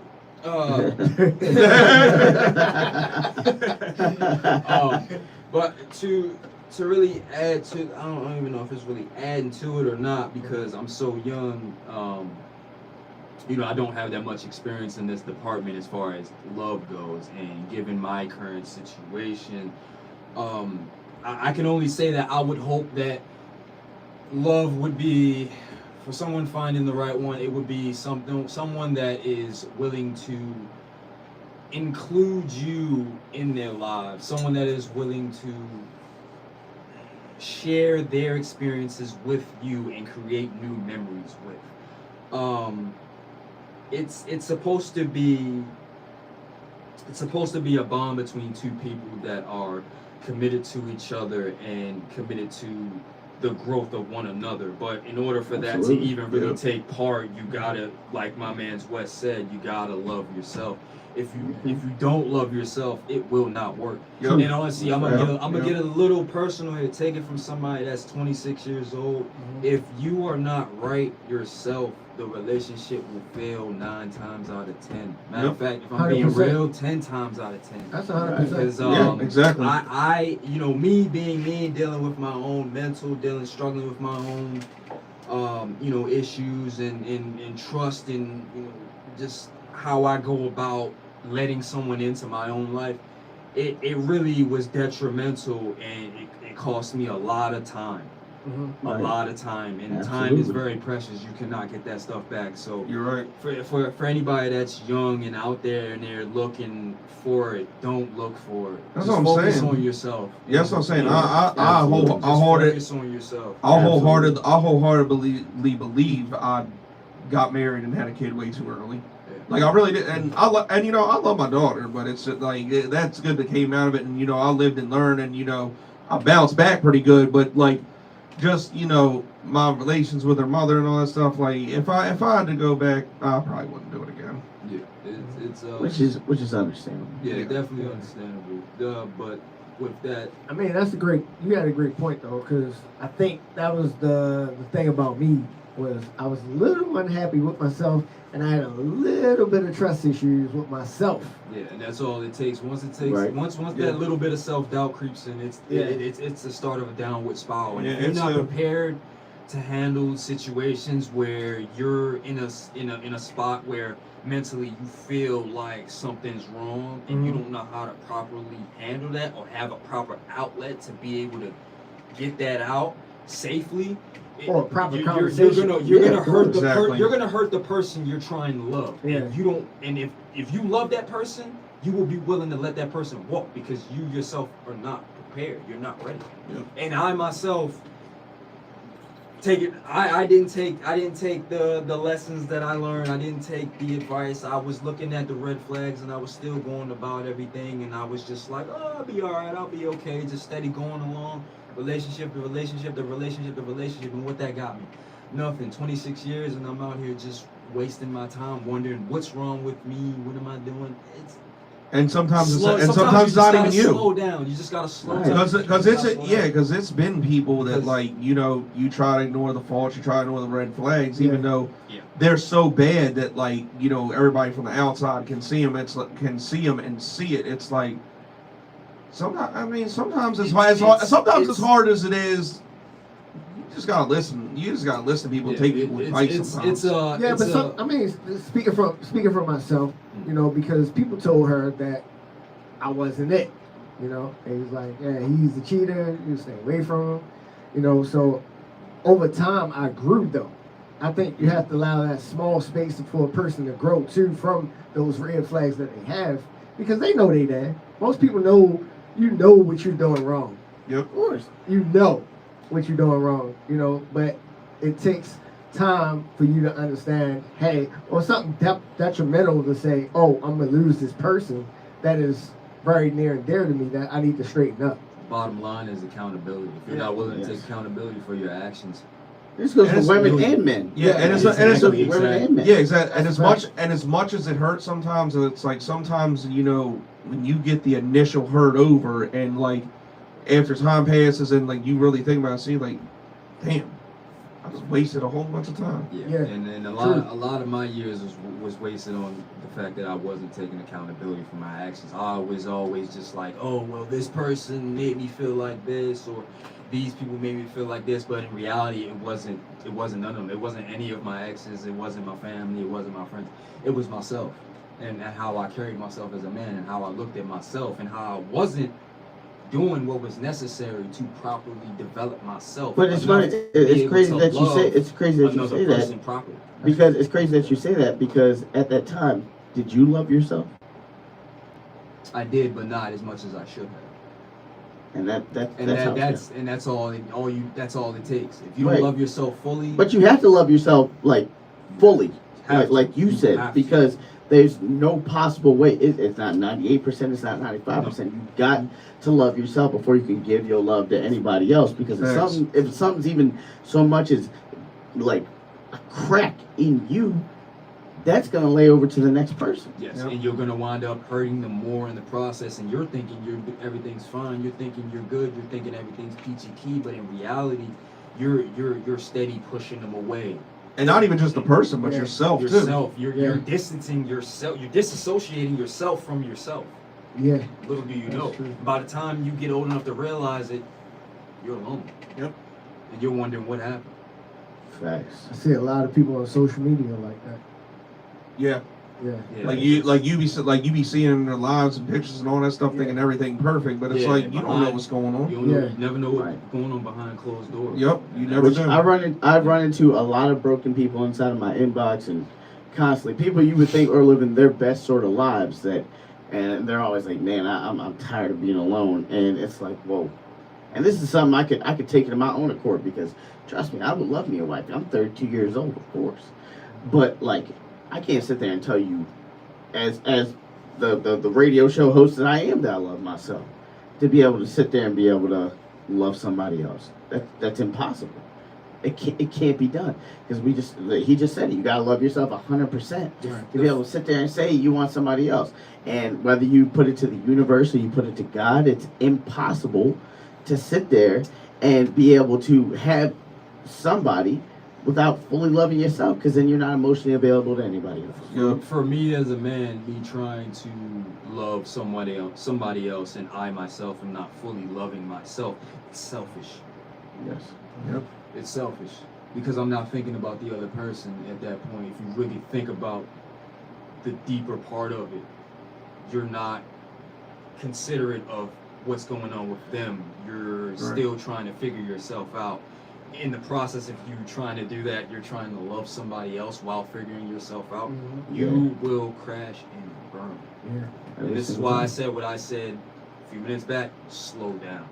Speaker 3: But to really add to, I don't even know if it's really adding to it or not, because I'm so young. I don't have that much experience in this department as far as love goes, and given my current situation, I can only say that I would hope that love would be, for someone finding the right one, it would be someone that is willing to include you in their lives, someone that is willing to share their experiences with you and create new memories with. It's supposed to be a bond between two people that are committed to each other and committed to the growth of one another. But in order for that to even really take part, you gotta, like my man's Wes said, you gotta love yourself. If you don't love yourself, it will not work.
Speaker 2: Yep.
Speaker 3: And honestly, I'm gonna get a little personal here. Take it from somebody that's 26 years old. If you are not right yourself, the relationship will fail 9 times out of 10. Matter of fact, if I'm being
Speaker 5: 100%.
Speaker 3: real, 10 times out of 10.
Speaker 5: That's 100%.
Speaker 3: Because
Speaker 2: exactly.
Speaker 3: I me being me, dealing with my own mental, struggling with my own issues and trust and just how I go about letting someone into my own life, it really was detrimental, and it cost me a lot of time. A lot of time, and time is very precious. You cannot get that stuff back. So
Speaker 2: You're right.
Speaker 3: For anybody that's young and out there and they're looking for it, don't look for it.
Speaker 2: That's
Speaker 3: Just
Speaker 2: what I'm
Speaker 3: focus
Speaker 2: saying.
Speaker 3: on yourself.
Speaker 2: Yeah, that's what I'm saying.
Speaker 3: Just focus on yourself.
Speaker 2: I wholeheartedly believe I got married and had a kid way too early. Like I really did, and I love my daughter, but it's like that's good that came out of it, and I lived and learned, and I bounced back pretty good, but like just my relations with her mother and all that stuff. Like if I had to go back, I probably wouldn't do it again.
Speaker 3: Yeah, it's
Speaker 9: which is understandable.
Speaker 3: Yeah, definitely understandable. But with that,
Speaker 5: I mean, you had a great point though, because I think that was the thing about me was I was a little unhappy with myself, and I had a little bit of trust issues with myself.
Speaker 3: yeah, and that's all it takes. Once that little bit of self-doubt creeps in, it's the start of a downward spiral. And if you're not prepared to handle situations where you're in a spot where mentally you feel like something's wrong and you don't know how to properly handle that or have a proper outlet to be able to get that out safely,
Speaker 5: or a proper conversation.
Speaker 3: You're gonna hurt
Speaker 2: exactly.
Speaker 3: you're gonna hurt the person you're trying to love.
Speaker 5: Yeah.
Speaker 3: And you don't. And if you love that person, you will be willing to let that person walk because you yourself are not prepared. You're not ready.
Speaker 2: Yeah.
Speaker 3: And I myself I didn't take the lessons that I learned. I didn't take the advice. I was looking at the red flags and I was still going about everything, and I was just like, oh, I'll be all right, I'll be okay, just steady going along. Relationship, and what that got me? Nothing. 26 years and I'm out here just wasting my time wondering what's wrong with me, what am I doing?
Speaker 2: And sometimes
Speaker 3: Slow,
Speaker 2: it's not even you.
Speaker 3: Slow down. You just gotta slow down.
Speaker 2: Because it's been people that you try to ignore the faults, you try to ignore the red flags, even though they're so bad that everybody from the outside can see them. Can see them and see it. It's like sometimes it's hard as it is. You just gotta listen. You just gotta listen to people. Take people's advice sometimes.
Speaker 5: Speaking for myself, because people told her that I wasn't it. And he's like, yeah, he's the cheater. You stay away from him. So over time, I grew though. I think you have to allow that small space for a person to grow too from those red flags that they have, because they know they there. Most people know. You know what you're doing wrong.
Speaker 2: Yep.
Speaker 5: Of course. You know what you're doing wrong, but it takes time for you to understand, hey, or something detrimental to say, oh, I'm going to lose this person that is very near and dear to me that I need to straighten up.
Speaker 3: Bottom line is accountability. If you're not willing to take accountability for your actions.
Speaker 9: This goes for women and men.
Speaker 2: Yeah, and it's
Speaker 9: women and men.
Speaker 2: Yeah, exactly. And as much as it hurts sometimes, it's like sometimes when you get the initial hurt over, and after time passes and you really think about it, see damn, I just wasted a whole bunch of time.
Speaker 3: Yeah. And a lot of my years was wasted on the fact that I wasn't taking accountability for my actions. I was always just like, oh well, this person made me feel like this, or these people made me feel like this, but in reality it wasn't none of them. It wasn't any of my exes, it wasn't my family, it wasn't my friends. It was myself, and how I carried myself as a man, and how I looked at myself, and how I wasn't doing what was necessary to properly develop myself.
Speaker 9: But it's funny. It's crazy that you say. It's crazy that you say that.
Speaker 3: Properly.
Speaker 9: Because it's crazy that you say that. Because at that time, did you love yourself?
Speaker 3: I did, but not as much as I should have.
Speaker 9: And that's all it takes. If you don't love yourself fully, but you have to love yourself like fully, like you said, because there's no possible way. It's not 98%. It's not 95%. You got to love yourself before you can give your love to anybody else. Because if something's even so much as like a crack in you, that's gonna lay over to the next person.
Speaker 3: Yes, and you're gonna wind up hurting them more in the process. And you're thinking everything's fine. You're thinking you're good. You're thinking everything's peachy keen. But in reality, you're steady pushing them away.
Speaker 2: And not even just the person, but yourself too.
Speaker 3: You're distancing yourself. You're disassociating yourself from yourself.
Speaker 5: Yeah.
Speaker 3: Little do you know. By the time you get old enough to realize it, you're alone.
Speaker 2: Yep.
Speaker 3: And you're wondering what happened.
Speaker 9: Facts.
Speaker 5: I see a lot of people on social media like that.
Speaker 2: Yeah.
Speaker 5: Yeah.
Speaker 2: Like you be seeing their lives and pictures and all that stuff, thinking everything perfect, but it's like you don't know what's going on.
Speaker 3: You never know what's going on behind closed doors.
Speaker 2: Yep, you never do.
Speaker 9: I've run into a lot of broken people inside of my inbox, and constantly people you would think are living their best sort of lives, and they're always like, man, I'm tired of being alone, and it's like, whoa. And this is something I could take it in my own accord, because trust me, I would love me a wife. I'm 32 years old, of course, but like, I can't sit there and tell you, as the radio show host that I am, that I love myself. To be able to sit there and be able to love somebody else, that's impossible. It can't be done, because he just said it. You gotta love yourself 100% to be able to sit there and say you want somebody else. And whether you put it to the universe or you put it to God, it's impossible to sit there and be able to have somebody without fully loving yourself, because then you're not emotionally available to anybody else.
Speaker 3: For me as a man, me trying to love somebody else, and I myself am not fully loving myself, it's selfish.
Speaker 9: Yes.
Speaker 2: Yep.
Speaker 3: It's selfish, because I'm not thinking about the other person at that point. If you really think about the deeper part of it, you're not considerate of what's going on with them. You're still trying to figure yourself out. In the process of you trying to do that, you're trying to love somebody else while figuring yourself out. Mm-hmm. You will crash and burn.
Speaker 5: Yeah.
Speaker 3: And this is why I said what I said a few minutes back. Slow down.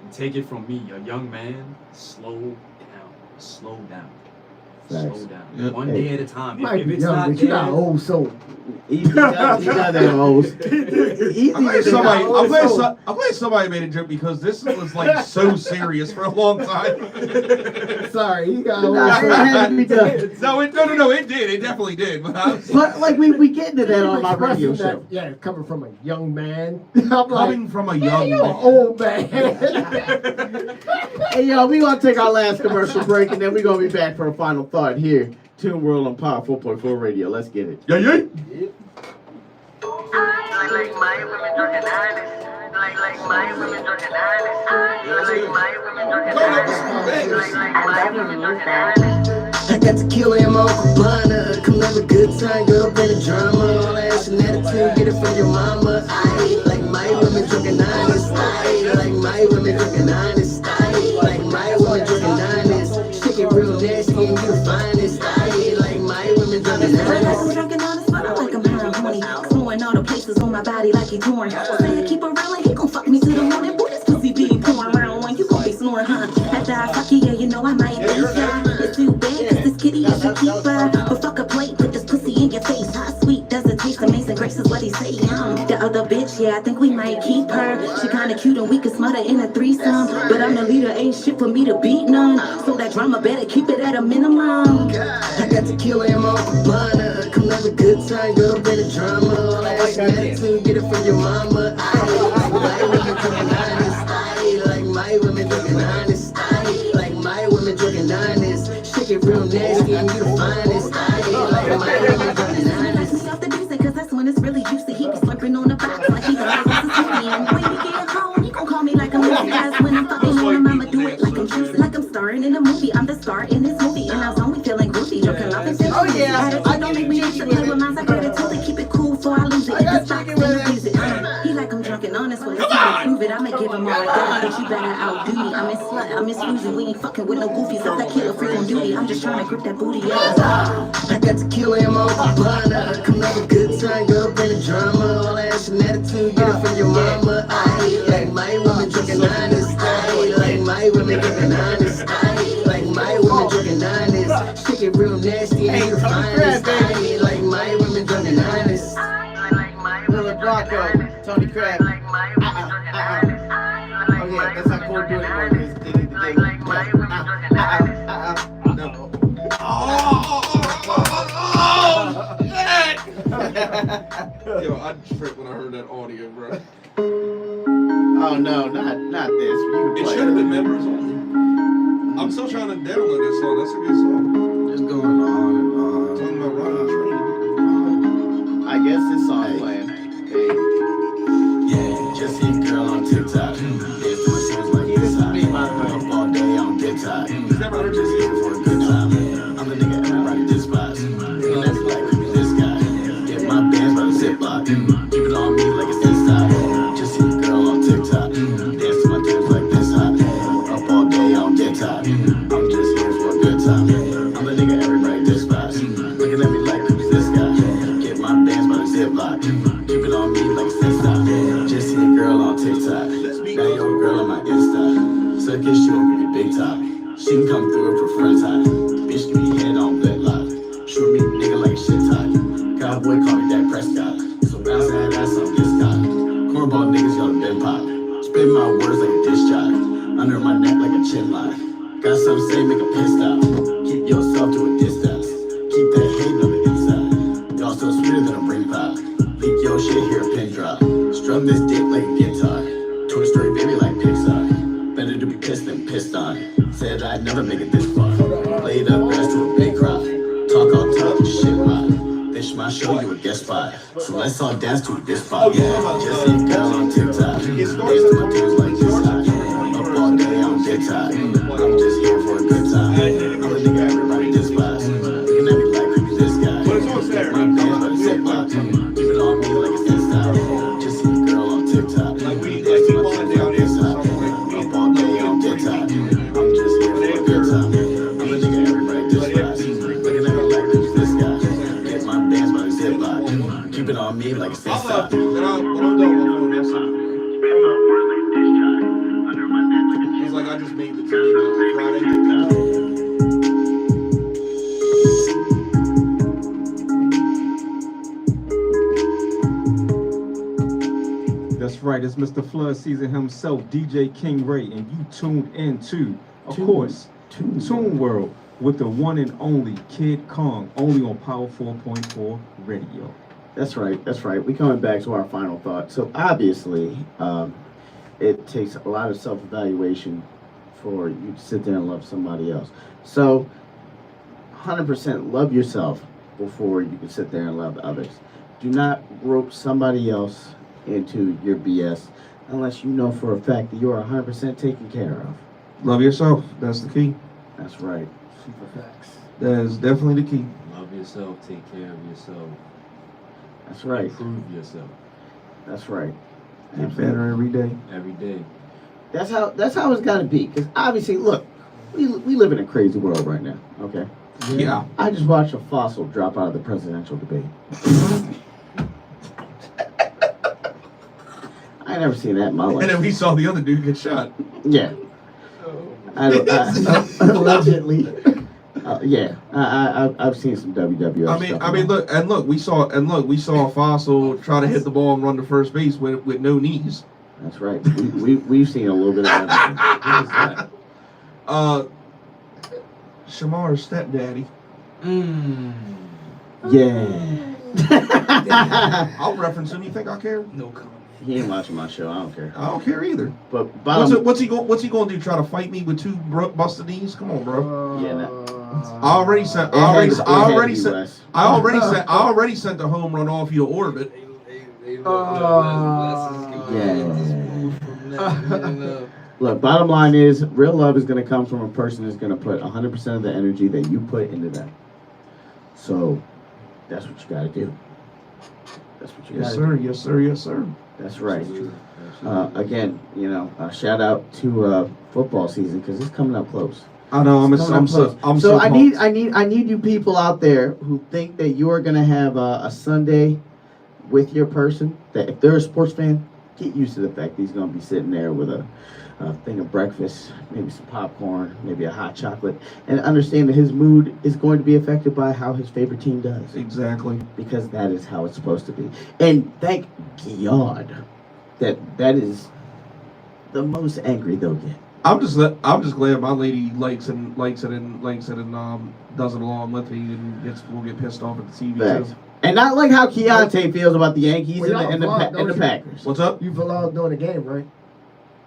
Speaker 3: And take it from me, a young man. Slow down. Slow down. Slow down.
Speaker 2: Yep.
Speaker 3: One day at a time.
Speaker 5: If
Speaker 3: it's
Speaker 5: young,
Speaker 3: not
Speaker 5: but you got old soul.
Speaker 9: He got that old.
Speaker 2: I'm glad somebody made a joke, because this was like so serious for a long time.
Speaker 5: Sorry, you got old
Speaker 9: It had to be done.
Speaker 2: No, it did. It definitely did.
Speaker 9: But like we get into that on my radio show.
Speaker 5: Yeah, coming from a young man.
Speaker 2: Coming from a young
Speaker 5: man. Old man.
Speaker 9: Hey, y'all, we gonna take our last commercial break, and then we're gonna be back for a final thought here. Tune World on Power 4.4 Radio. Let's get it.
Speaker 2: Yeah.
Speaker 13: Like my women drinking honest. Like my women drinking honest. Like my women drinking honest. Like my women drinking honest.
Speaker 12: I got tequila in my cabana. Come have a good time, girl, bring the drama. All that ass and attitude, get it from your mama. I like my women drinking honest. I like my women drinking honest. I like my women drinking honest. Shake it real nasty and you the finest. I like my women drinking honest.
Speaker 6: I'm drinking honest, but I like I'm high and horny. Exploring all the places on my body like he torn. Say I keep it real and he gon' fuck me to the morning. Boy, this pussy be pouring around when you gon' be snoring, huh? After I fuck you, yeah, you know I might be shy. It's too bad, cause this kitty is a keeper. But fuck a plate, put this pussy in your face. Hot sweet, does it taste amazing? Grace is what he say, The other bitch, yeah, I think we might keep her. She kinda cute and we could smother in a threesome. But I'm the leader, ain't shit for me to beat none. So that drama better keep it at a minimum.
Speaker 12: I got tequila in my cabana. Come have a good time, girl, bring the drama. All that ass and attitude, get it from your mama. I like my women drinking honest. I like my women drinking honest. I like my women drinking honest. Shake it real nasty and you the finest. I like my women drinking honest.
Speaker 6: Off the music, cause that's when it's really juicy. He be slurping on the box like he the latest smoothie. And when we get home, he gon' call me like I'm Lucy. Guys, when I'm fucking on him, I'ma do it like I'm juicy. Like I'm starring in a movie. I'm the star in this movie. And I was only feeling groovy. Joking off and
Speaker 9: Oh, yeah.
Speaker 6: I don't make me used to play with minds. I gratitude to keep it cool so I lose it. If it's toxic, then I lose it. He like I'm drunk and honest. Well, it's time to prove it. I'ma give him I miss Uzi, we ain't fucking with no goofies. All that killer freak on duty, I'm just trying to grip that booty, yeah.
Speaker 12: I got tequila in my Havana. Come have a good time, girl, bring the drama. All that ass and attitude, get it from your mama. I like my women drinking honest. I like my women drinking honest. I like my women drinking honest. Shake it real nasty and you finest. I like my women drinking honest.
Speaker 9: Little Bronco, Tony Crab. Oh yeah, that's how cool doing
Speaker 2: Yo, I tripped when I heard that audio, bro.
Speaker 9: Oh no, not this. You
Speaker 2: It
Speaker 9: play
Speaker 2: should have been members only. I'm still trying to download this song. That's a good song.
Speaker 1: Just going on and on.
Speaker 2: Talking about riding a train.
Speaker 9: I guess this song playing.
Speaker 12: Yeah, just see a girl on TikTok. There's two shows like this hot. Up all day on TikTok. I'm just here for a good time. I'm the nigga everybody despise. And that's like, who's this guy? Get my bands by the ziplock. Keep it on me like it's inside. Just see a girl on TikTok. Dance to my tunes like this hot. Up all day on TikTok. I'm just here for a good time. I'm the nigga everybody despise. Looking at me like, who's this guy? Get my bands by the ziplock. Keep it on me like it's inside. Just see a girl on TikTok. Now you're a girl on my Insta. So I guess she won't give me big top. She can come through if her friends hot. Bitch, give me head on Bedlock. Shoot me nigga like a shit tie. Cowboy call me Dak Prescott. So bounce that ass on this guy. Cornball niggas y'all been pop. Spit my words like a dish jock. Under my neck like a chin line. Got something to say, make a piss stop. Keep yourself to a distance. Keep that hating on the inside. Y'all so sweeter than a ring pop. Leak your shit, hear a pin drop. Strum this dick like a guitar. Toy Story baby like Pixar. Better to be pissed than pissed on. Said I'd never make it this far. Played up grass to a big crop. Talk all tough and shit rock. This my show, you a guest spot. So let's all dance to this pop. Yeah, just see a girl on TikTok. Dance to my tunes like this hot. Up all day on TikTok. I'm just here for a good time. I'm a nigga everybody despise. Looking at me like who's this guy? Get my bands by the ziplock. Keep it on me like it's inside. Just see a girl on TikTok. Dance to my tunes like this hot. Up all day on TikTok. I'm just here for a good time. I'm a nigga everybody despise. Looking at me like who's this guy? Get my bands by the ziplock. Keep it on me like it's inside.
Speaker 2: He's like, I just made the TV Friday.
Speaker 14: That's right, it's Mr. Flood Season himself, DJ King Ray, and you tuned in to, of course, Toon World with the one and only Kid Kong, only on Power 4.4 Radio.
Speaker 9: That's right. That's right. We coming back to our final thought. So obviously, it takes a lot of self-evaluation for you to sit there and love somebody else. So 100% love yourself before you can sit there and love others. Do not rope somebody else into your BS unless you know for a fact that you are 100% taken care of.
Speaker 2: Love yourself. That's the key.
Speaker 9: That's right.
Speaker 1: Super facts.
Speaker 2: That is definitely the key.
Speaker 3: Love yourself, take care of yourself.
Speaker 9: That's right.
Speaker 3: Improve yourself.
Speaker 9: That's right.
Speaker 2: Get better every day.
Speaker 3: Every day.
Speaker 9: That's how it's got to be. Because obviously, look, we live in a crazy world right now. Okay.
Speaker 2: Yeah.
Speaker 9: I just watched a fossil drop out of the presidential debate. I ain't never seen that in my life.
Speaker 2: And then we saw the other dude get shot.
Speaker 9: Yeah. Allegedly. Yeah. I've seen some WWF.
Speaker 2: I mean, look, we saw Fossil try to hit the ball and run to first base with no knees.
Speaker 9: That's right. We've seen a little bit of everything. What is that?
Speaker 2: Shamar's stepdaddy.
Speaker 9: Yeah.
Speaker 2: I'll reference him. You think I care?
Speaker 1: No comment.
Speaker 9: He ain't watching my show. I don't care.
Speaker 2: I don't care either.
Speaker 9: But
Speaker 2: what's he going to do? Try to fight me with two busted knees? Come on, bro.
Speaker 9: Yeah. No.
Speaker 2: I already sent the home run off your orbit.
Speaker 9: Look, bottom line is, real love is going to come from a person who's going to put 100% of the energy that you put into them. So, that's what you got to do. That's what you got to do.
Speaker 2: Yes, sir. Yes, sir.
Speaker 9: That's right. Again, shout out to football season because it's coming up close.
Speaker 2: I know. I'm so
Speaker 9: I need you people out there who think that you are gonna have a Sunday with your person. That if they're a sports fan, get used to the fact that he's gonna be sitting there with a thing of breakfast, maybe some popcorn, maybe a hot chocolate, and understand that his mood is going to be affected by how his favorite team does.
Speaker 2: Exactly.
Speaker 9: Because that is how it's supposed to be. And thank God that is the most angry they'll get.
Speaker 2: I'm just glad my lady likes it and does it along with me and will get pissed off at the TV
Speaker 9: Facts.
Speaker 2: too.
Speaker 9: And not like how Keyontay feels about the Yankees and the Packers.
Speaker 2: What's up?
Speaker 5: You vlog during the game, right?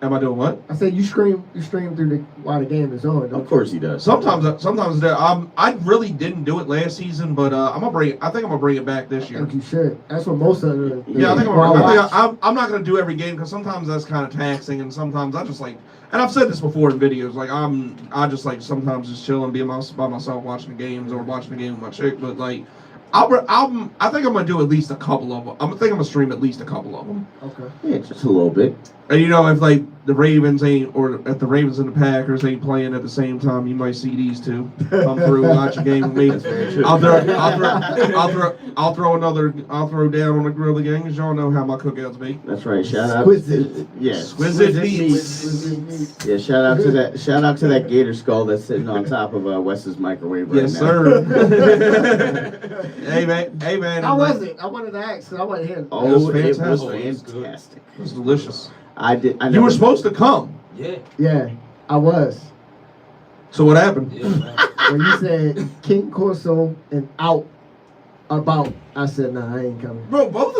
Speaker 2: Am I doing what?
Speaker 5: I said you stream through while the game is on.
Speaker 9: Of course he does.
Speaker 2: Sometimes I really didn't do it last season, but I think I'm gonna bring it back this year.
Speaker 5: I think you should. That's what most of the
Speaker 2: Yeah, I'm not gonna do every game because sometimes that's kind of taxing, and sometimes I just like. And I've said this before in videos, like I just like sometimes just chilling, being by myself, watching the games or watching the game with my chick. But like, I think I'm gonna do at least a couple of them. I'm gonna stream at least a couple of them.
Speaker 5: Okay.
Speaker 9: Yeah, just a little bit.
Speaker 2: And if like the Ravens or if the Ravens and the Packers ain't playing at the same time, you might see these two come through, watch a game with me. I'll throw down on the grill again, because y'all know how my cookouts be.
Speaker 9: That's right. Shout out.
Speaker 2: Exquisite meats.
Speaker 9: Yeah, shout out to that gator skull that's sitting on top of Wes's microwave right
Speaker 2: yes,
Speaker 9: now.
Speaker 2: Sir. Hey man.
Speaker 5: How was it? I wanted to ask. I wanted to hear.
Speaker 9: Oh, it was fantastic.
Speaker 2: It was delicious.
Speaker 9: You
Speaker 2: were supposed to come.
Speaker 5: Yeah, I was.
Speaker 2: So what happened?
Speaker 5: When you said King Corso and out about, I said, nah, I ain't coming.
Speaker 2: Bro, both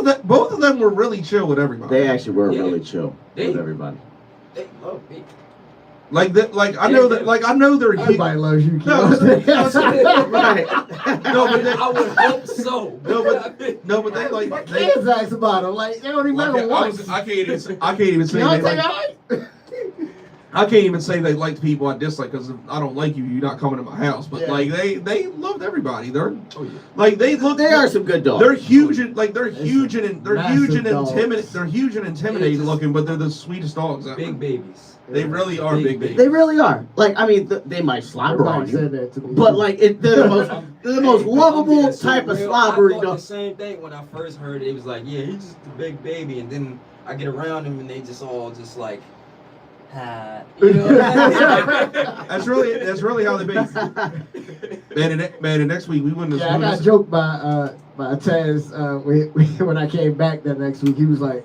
Speaker 2: of them were really chill with everybody.
Speaker 9: They actually were really chill with everybody.
Speaker 3: They love me.
Speaker 2: Like that, I know they're huge.
Speaker 5: Everybody loves you.
Speaker 9: Right.
Speaker 2: No, but
Speaker 3: I would hope so.
Speaker 2: No, but they like.
Speaker 5: My kids ask about them. Like, they don't even matter what.
Speaker 2: I can't even say they like. I can't even say they liked people I dislike because I don't like you. You're not coming to my house. But like they loved everybody. They're like they are
Speaker 9: some good dogs.
Speaker 2: They're huge and huge and intimidating looking. But they're the sweetest dogs ever.
Speaker 3: Big babies.
Speaker 2: They really are big babies.
Speaker 9: They really are. Like, I mean, they might slobber on you, but like they're the most lovable type of slobbery
Speaker 3: I thought
Speaker 9: dog.
Speaker 3: the same thing when I first heard it. It was like, yeah, he's just a big baby, and then I get around him and they just all just like. You know what I mean?
Speaker 2: That's really how they be. Man, and next week we win this.
Speaker 5: Yeah, I got joked by Taz when I came back that next week. He was like,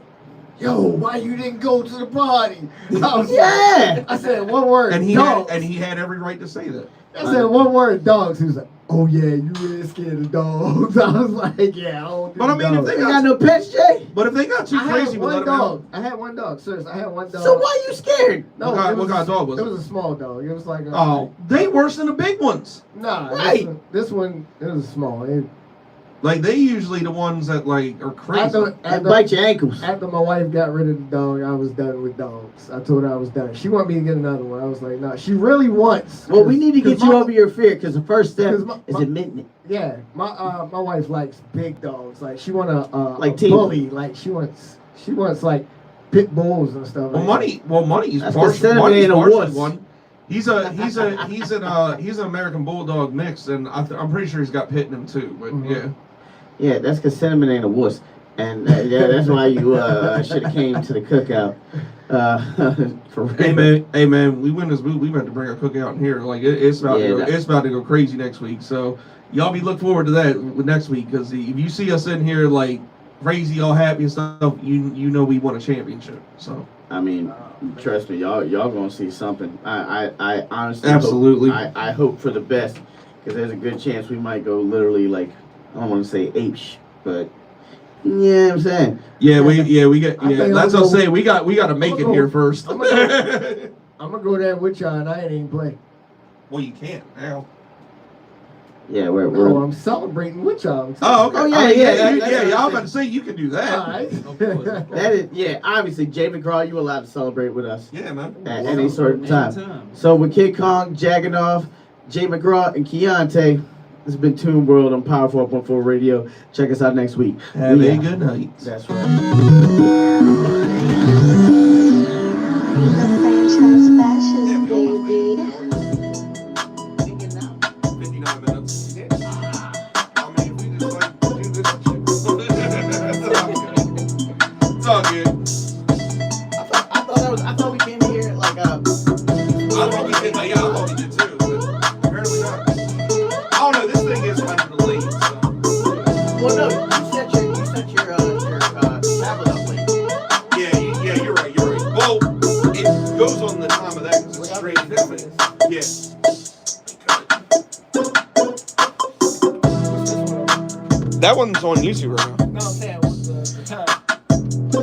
Speaker 5: "Yo, why you didn't go to the party?" I said one word.
Speaker 2: And he
Speaker 5: dogs.
Speaker 2: had every right to say that.
Speaker 5: I said one word, dogs. He was like, "Oh yeah, you really scared of dogs?" I was like, "Yeah, I don't do
Speaker 2: But I mean,
Speaker 5: dogs."
Speaker 2: if they
Speaker 9: got no pets, Jay.
Speaker 2: But if they got too crazy,
Speaker 5: I
Speaker 2: we'll
Speaker 5: had
Speaker 2: let
Speaker 5: one
Speaker 2: them out.
Speaker 5: dog. I had one dog. Seriously, I had one dog.
Speaker 9: So why you scared?
Speaker 5: No,
Speaker 2: what kind of dog was it?
Speaker 5: It was a small dog. It was like
Speaker 2: they worse than the big ones.
Speaker 5: Nah,
Speaker 2: right.
Speaker 5: This one it was small.
Speaker 2: Like they usually the ones that like are crazy.
Speaker 9: Bite your ankles.
Speaker 5: After my wife got rid of the dog, I was done with dogs. I told her I was done. She wanted me to get another one. I was like, no. She really wants.
Speaker 9: Well, we need to get you over your fear because the first step is admitting it.
Speaker 5: Yeah, my wife likes big dogs. Like she want a
Speaker 9: like
Speaker 5: a bully. Like she wants like pit bulls and stuff.
Speaker 2: Money's partially one. He's an American Bulldog mix, and I'm pretty sure he's got pit in him too. But yeah.
Speaker 9: Yeah, that's because Cinnamon ain't a wuss. And that's why you should have came to the cookout. For real.
Speaker 2: Hey man, we win this boot. We about to bring a cookout in here. Like it's about to go crazy next week. So y'all be look forward to that next week because if you see us in here like crazy, all happy and stuff, you know we won a championship. So
Speaker 9: I mean, trust me, y'all gonna see something. I honestly
Speaker 2: absolutely.
Speaker 9: I hope for the best because there's a good chance we might go literally like I don't want to say apes, but. Yeah, I'm saying.
Speaker 2: Yeah, we got. Yeah, that's what I'm saying. We got to make it here first.
Speaker 5: I'm gonna go there with y'all, and I ain't even play.
Speaker 2: Well, you can't now.
Speaker 9: Yeah, we're.
Speaker 5: I'm celebrating with y'all.
Speaker 2: Oh, okay.
Speaker 9: Oh yeah.
Speaker 2: I'm about to say you can do that.
Speaker 5: All right.
Speaker 9: That is, obviously, Jay McGraw, you allowed to celebrate with us.
Speaker 2: Yeah, man.
Speaker 9: At any sort of time. So with Kid Kong, Jagganoff, Jay McGraw, and Keyontay. This has been Toon World on Power 4.4 Radio. Check us out next week.
Speaker 2: Have a good night.
Speaker 9: That's right.
Speaker 2: That one's on YouTube right now.
Speaker 9: No, I'm saying what's the time?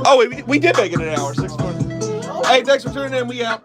Speaker 2: Oh, we did make it an hour. 6:40. Hey, thanks for tuning in. We out.